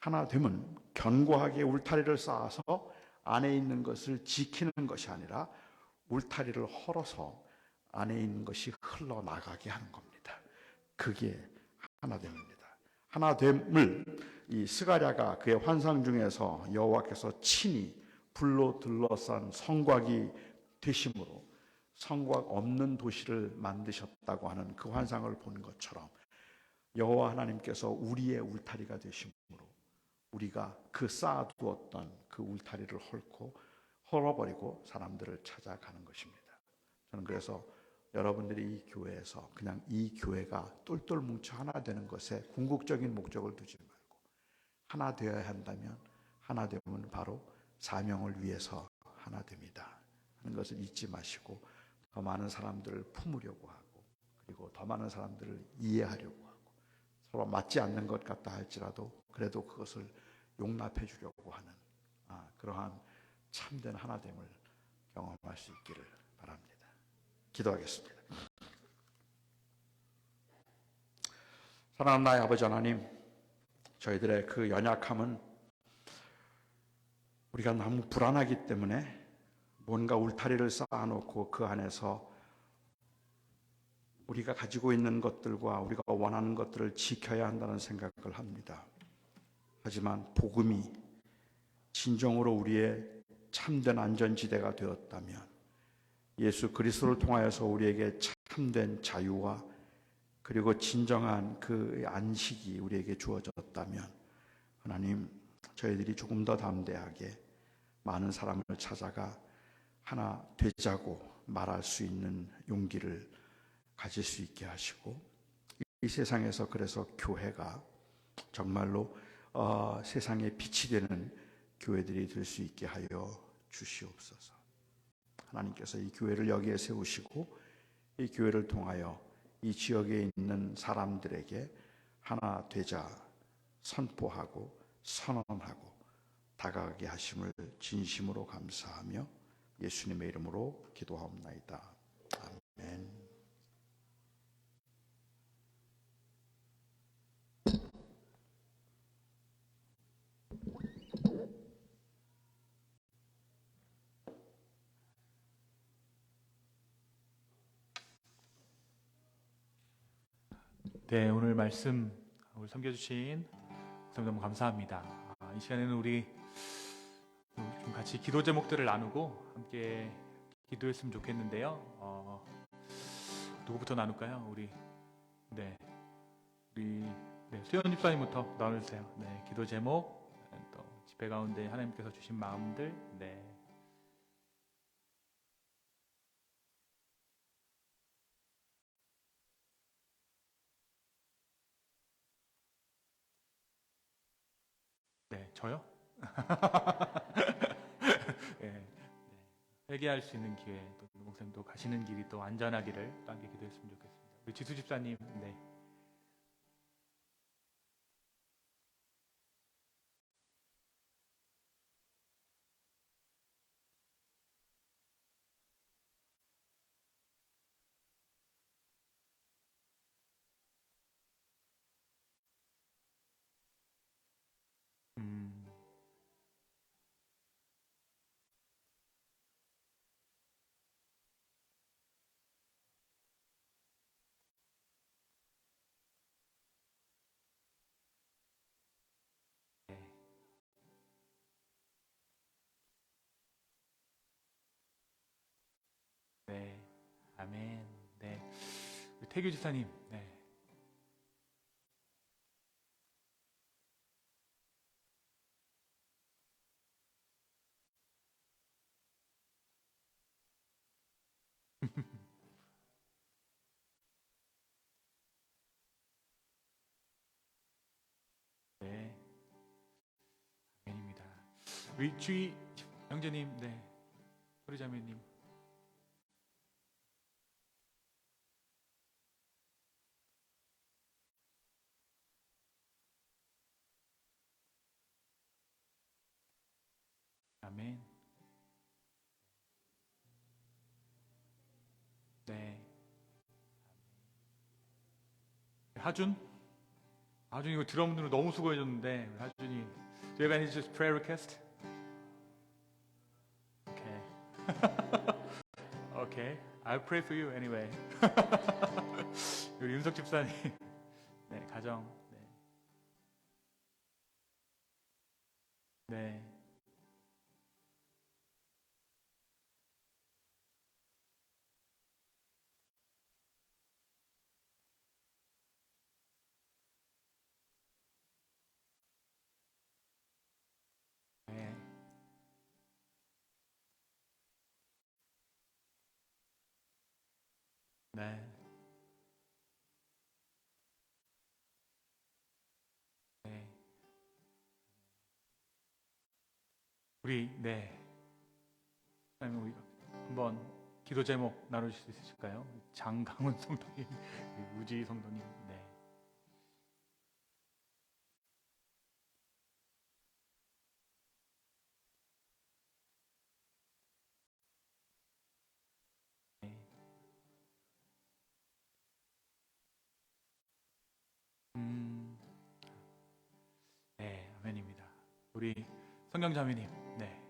하나됨은 견고하게 울타리를 쌓아서 안에 있는 것을 지키는 것이 아니라 울타리를 헐어서 안에 있는 것이 흘러나가게 하는 겁니다. 그게 하나됨입니다. 하나됨을 이 스가랴가 그의 환상 중에서 여호와께서 친히 불로 둘러싼 성곽이 되심으로 성곽 없는 도시를 만드셨다고 하는 그 환상을 본 것처럼 여호와 하나님께서 우리의 울타리가 되심으로 우리가 그 쌓아두었던 그 울타리를 헐어버리고 사람들을 찾아가는 것입니다. 저는 그래서 여러분들이 이 교회에서 그냥 이 교회가 똘똘 뭉쳐 하나 되는 것에 궁극적인 목적을 두지 말고 하나 되어야 한다면 하나됨은 바로 사명을 위해서 하나됩니다 하는 것을 잊지 마시고 더 많은 사람들을 품으려고 하고 그리고 더 많은 사람들을 이해하려고 하고 서로 맞지 않는 것 같다 할지라도 그래도 그것을 용납해 주려고 하는 그러한 참된 하나됨을 경험할 수 있기를 바랍니다. 기도하겠습니다. 사랑하는 나의 아버지 하나님, 저희들의 그 연약함은 우리가 너무 불안하기 때문에 뭔가 울타리를 쌓아놓고 그 안에서 우리가 가지고 있는 것들과 우리가 원하는 것들을 지켜야 한다는 생각을 합니다. 하지만 복음이 진정으로 우리의 참된 안전지대가 되었다면, 예수 그리스도를 통하여서 우리에게 참된 자유와 그리고 진정한 그 안식이 우리에게 주어졌다면, 하나님, 저희들이 조금 더 담대하게 많은 사람을 찾아가 하나 되자고 말할 수 있는 용기를 가질 수 있게 하시고, 이 세상에서 그래서 교회가 정말로 세상의 빛이 되는 교회들이 될 수 있게 하여 주시옵소서. 하나님께서 이 교회를 여기에 세우시고 이 교회를 통하여 이 지역에 있는 사람들에게 하나 되자 선포하고 선언하고 다가가게 하심을 진심으로 감사하며 예수님의 이름으로 기도하옵나이다. 아멘. 네, 오늘 말씀 우리 섬겨주신 목사님 너무 감사합니다. 이 시간에는 우리 좀 같이 기도 제목들을 나누고 함께 기도했으면 좋겠는데요. 누구부터 나눌까요? 우리 수연 집사님부터 나눠주세요. 네, 기도 제목, 또 집회 가운데 하나님께서 주신 마음들. 네. 네, 저요? 네, 회개할 수 있는 기회, 또 목사님도 가시는 길이 또 안전하기를 또 함께 기도했으면 좋겠습니다. 우리 지수 집사님, 네. 음, 네, 네, 아멘. 네, 우리 태규 집사님, 네, 네, 아멘입니다. 우리 주희 형제님, 네, 소리자매님, 아멘. 네, 하준, 하준 이거 드럼으로 너무 수고해줬는데 우리 하준이, do you have any just prayer request? Okay, okay, I'll pray for you anyway. 우리 윤석 집사님, 네, 가정, 네, 네, 네, 네, 우리 네, 그다음에 우리 한번 기도 제목 나누실 수 있으실까요? 장강훈 성도님, 우지 성도님, 네, 네. 음, 우리 성경자매님. 네.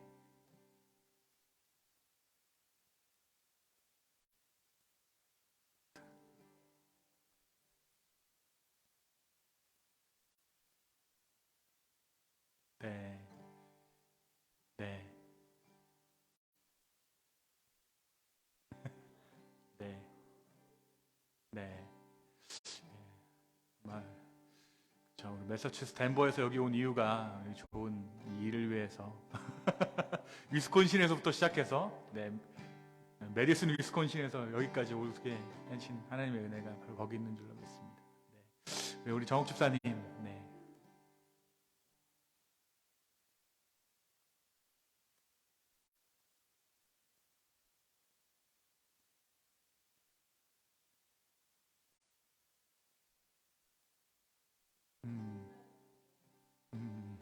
네. 네. 네. 네. 정말 저 우리 매사추세츠 덴버에서 여기 온 이유가 좋은 이 일을 위해서 위스콘신에서부터 시작해서 네, 메디슨 위스콘신에서 여기까지 오게 하신 하나님의 은혜가 바로 거기 있는 줄로 믿습니다. 네. 우리 정옥 집사님, 네. 음, 음,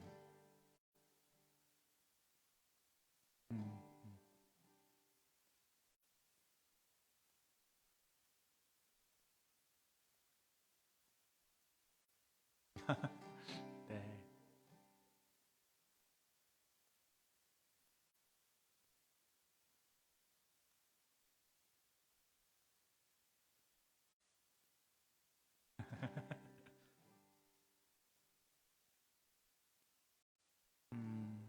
음, 네. 음,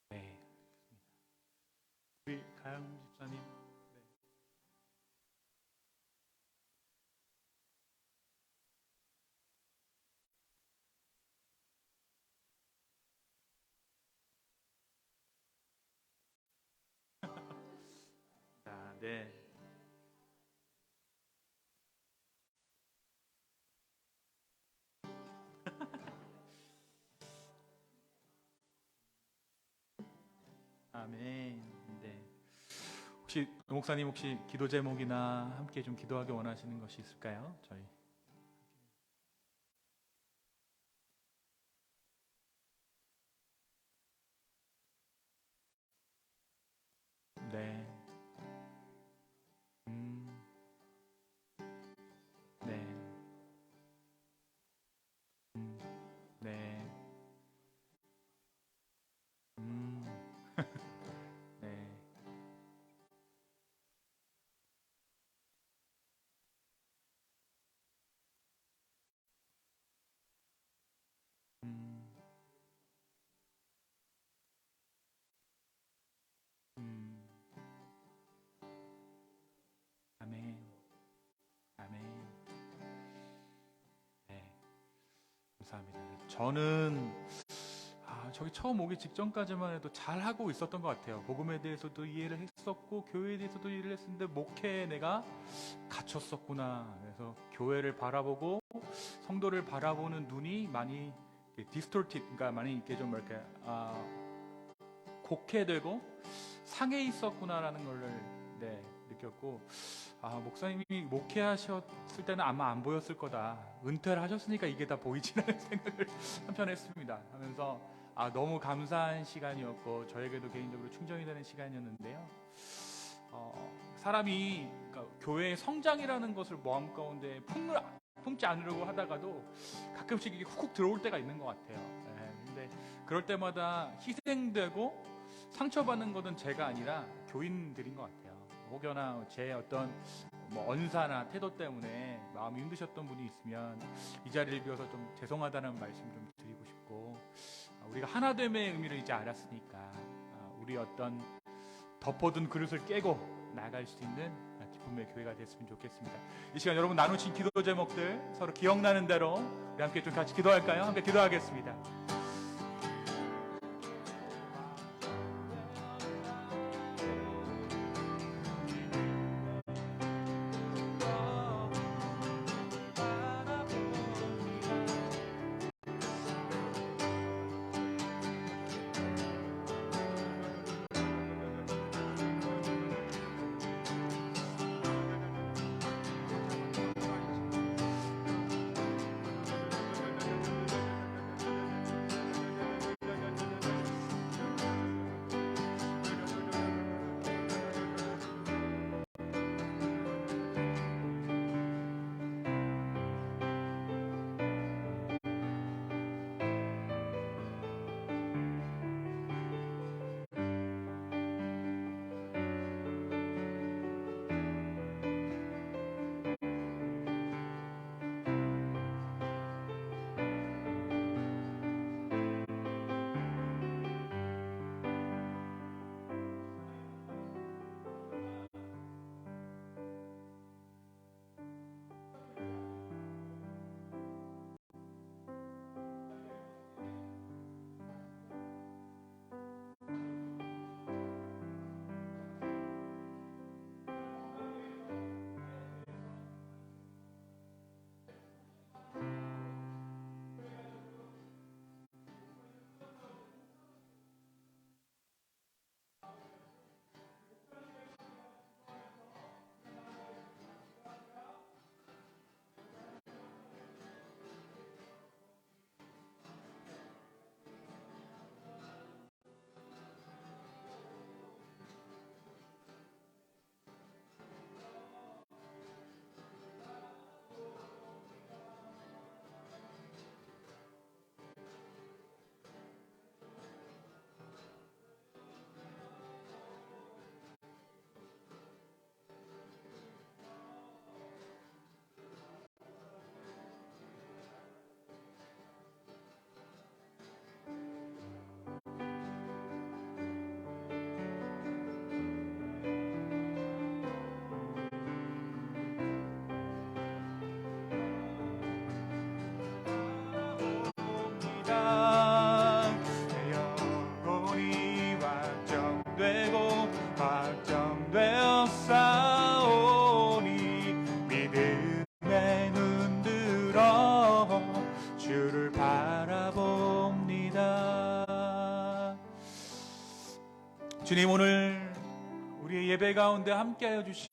네. 우리 가영 집사님. 네. 자, 네. 아멘. 네. 혹시 목사님 혹시 기도 제목이나 함께 좀 기도하기 원하시는 것이 있을까요? 저희. 네. 음, 네. 음, 네. 음, 네. 음, 음, 아멘. 아멘. 네. 감사합니다. 저는 저기 처음 오기 직전까지만 해도 잘 하고 있었던 것 같아요. 복음에 대해서도 이해를 했었고 교회에 대해서도 이해를 했었는데 목회에 내가 갇혔었구나. 그래서 교회를 바라보고 성도를 바라보는 눈이 많이 디스토티드, 그러니까 많이 이렇게 좀 이렇게 곡해되고 상해 있었구나라는 걸 네, 느꼈고 목사님이 목회하셨을 때는 아마 안 보였을 거다. 은퇴를 하셨으니까 이게 다 보이지라는 생각을 한편 했습니다. 하면서 너무 감사한 시간이었고 저에게도 개인적으로 충전이 되는 시간이었는데요. 사람이 그러니까 교회의 성장이라는 것을 마음 가운데 품지 않으려고 하다가도 가끔씩 이게 훅훅 들어올 때가 있는 것 같아요. 근데 그럴 때마다 희생되고 상처받는 것은 제가 아니라 교인들인 것 같아요. 혹여나 제 어떤 언사나 태도 때문에 마음이 힘드셨던 분이 있으면 이 자리를 비워서 좀 죄송하다는 말씀 좀 드리고 싶고, 우리가 하나됨의 의미를 이제 알았으니까 우리 어떤 덮어둔 그릇을 깨고 나아갈 수 있는 기쁨의 교회가 됐으면 좋겠습니다. 이 시간 여러분 나누신 기도 제목들 서로 기억나는 대로 우리 함께 좀 같이 기도할까요? 함께 기도하겠습니다. 주님, 오늘 우리의 예배 가운데 함께하여 주신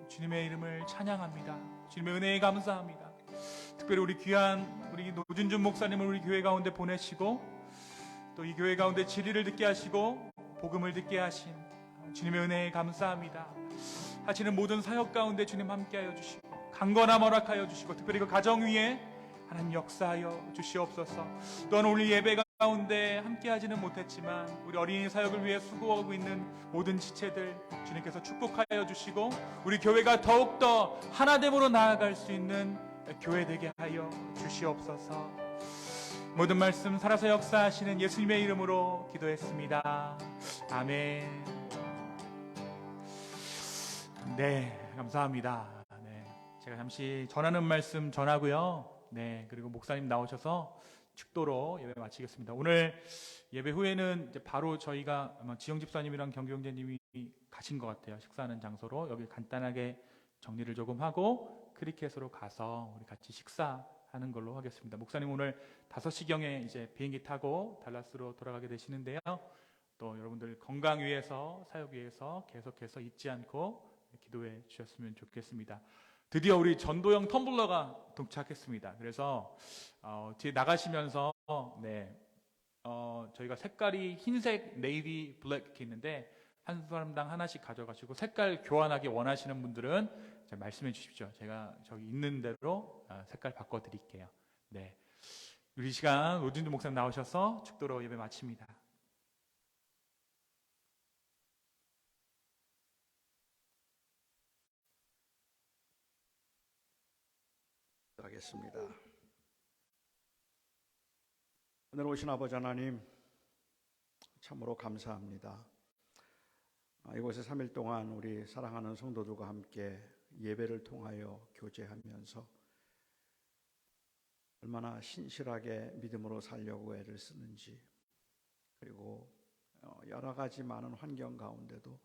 주님의 이름을 찬양합니다. 주님의 은혜에 감사합니다. 특별히 우리 귀한 우리 노준준 목사님을 우리 교회 가운데 보내시고 또 이 교회 가운데 진리를 듣게 하시고 복음을 듣게 하신 주님의 은혜에 감사합니다. 하시는 모든 사역 가운데 주님 함께하여 주시고 강건함 허락하여 주시고 특별히 그 가정 위에 하나님 역사하여 주시옵소서. 또한 오늘 예배 가운데 함께하지는 못했지만 우리 어린이 사역을 위해 수고하고 있는 모든 지체들 주님께서 축복하여 주시고 우리 교회가 더욱더 하나됨으로 나아갈 수 있는 교회 되게 하여 주시옵소서. 모든 말씀 살아서 역사하시는 예수님의 이름으로 기도했습니다. 아멘. 네, 감사합니다. 네, 제가 잠시 전하는 말씀 전하고요. 네, 그리고 목사님 나오셔서 축도로 예배 마치겠습니다. 오늘 예배 후에는 이제 바로 저희가 아마 지영 집사님이랑 경규 형제님이 가신 것 같아요. 식사하는 장소로 여기 간단하게 정리를 조금 하고 크리켓으로 가서 우리 같이 식사하는 걸로 하겠습니다. 목사님 오늘 5시경에 이제 비행기 타고 달라스로 돌아가게 되시는데요. 또 여러분들 건강 위해서 사역 위해서 계속해서 잊지 않고 기도해 주셨으면 좋겠습니다. 드디어 우리 전도형 텀블러가 도착했습니다. 그래서 뒤에 나가시면서 저희가 색깔이 흰색, 네이비, 블랙 이렇게 있는데 한 사람당 하나씩 가져가시고 색깔 교환하기 원하시는 분들은 말씀해 주십시오. 제가 저기 있는 대로 색깔 바꿔드릴게요. 네, 우리 시간 노준주 목사님 나오셔서 축도로 예배 마칩니다. 하겠습니다. 오늘 오신 아버지 하나님 참으로 감사합니다. 이곳에 3일 동안 우리 사랑하는 성도들과 함께 예배를 통하여 교제하면서 얼마나 신실하게 믿음으로 살려고 애를 쓰는지, 그리고 여러 가지 많은 환경 가운데도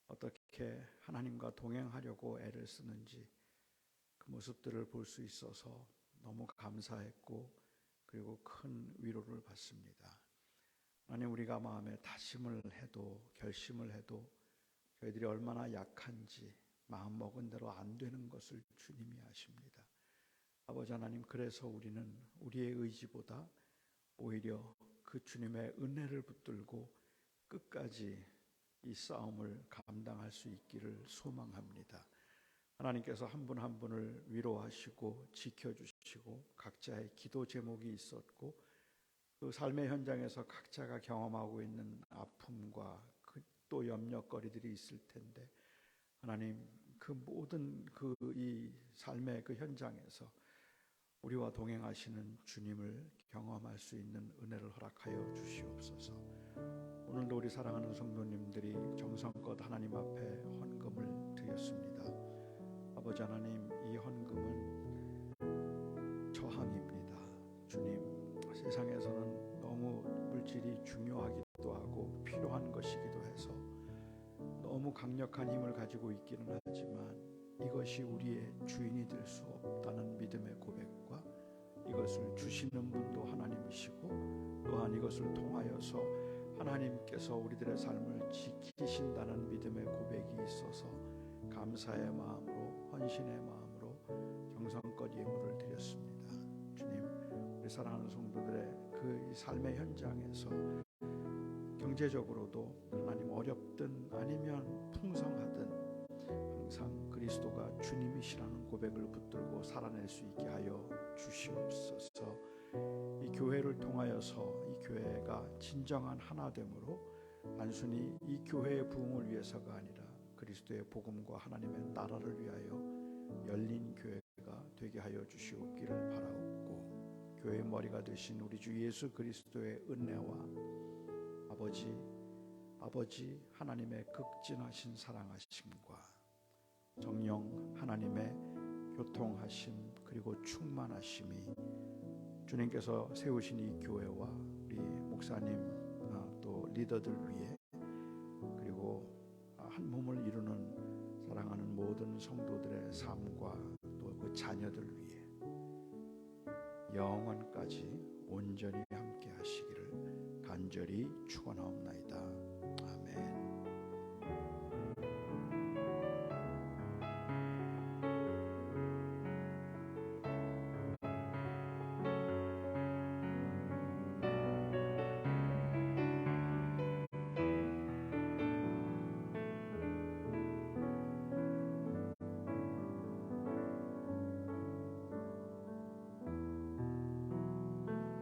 어떻게 하나님과 동행하려고 애를 쓰는지 그 모습들을 볼 수 있어서 너무 감사했고 그리고 큰 위로를 받습니다. 하나님, 우리가 마음에 다짐을 해도 결심을 해도 저희들이 얼마나 약한지 마음 먹은 대로 안 되는 것을 주님이 아십니다. 아버지 하나님, 그래서 우리는 우리의 의지보다 오히려 그 주님의 은혜를 붙들고 끝까지 이 싸움을 감당할 수 있기를 소망합니다. 하나님께서 한 분 한 분을 위로하시고 지켜주시고 각자의 기도 제목이 있었고 그 삶의 현장에서 각자가 경험하고 있는 아픔과 또 염려거리들이 있을 텐데 하나님, 그 모든 이 삶의 그 현장에서 우리와 동행하시는 주님을 경험할 수 있는 은혜를 허락하여 주시옵소서. 오늘도 우리 사랑하는 성도님들이 정성껏 하나님 앞에 헌금을 드렸습니다. 아버지 하나님, 이 헌금은 저항입니다. 주님, 세상에서는 너무 물질이 중요하기도 하고 필요한 것이기도 해서 너무 강력한 힘을 가지고 있기는 하지만 이것이 우리의 주인이 될 수 없다는 믿음의 고백과 이것을 주시는 분도 하나님이시고 또한 이것을 통하여서 하나님께서 우리들의 삶을 지키신다는 믿음의 고백이 있어서 감사의 마음으로, 헌신의 마음으로 정성껏 예물을 드렸습니다. 주님, 우리 사랑하는 성도들의 그 삶의 현장에서 경제적으로도 하나님 어렵든 아니면 풍성하든 항상 그리스도가 주님이시라는 고백을 붙들고 살아낼 수 있게 하여 주시옵소서. 이 교회를 통하여서 이 교회가 진정한 하나됨으로 단순히 이 교회의 부흥을 위해서가 아니라 그리스도의 복음과 하나님의 나라를 위하여 열린 교회가 되게 하여 주시옵기를 바라옵고, 교회의 머리가 되신 우리 주 예수 그리스도의 은혜와 아버지 하나님의 극진하신 사랑하심과 성령 하나님의 교통하심 그리고 충만하심이 주님께서 세우신 이 교회와 우리 목사님 또 리더들 위에 그리고 한 몸을 이루는 사랑하는 모든 성도들의 삶과 또 그 자녀들 위해 영원까지 온전히 함께 하시기를 간절히 축원하옵나이다. 아멘.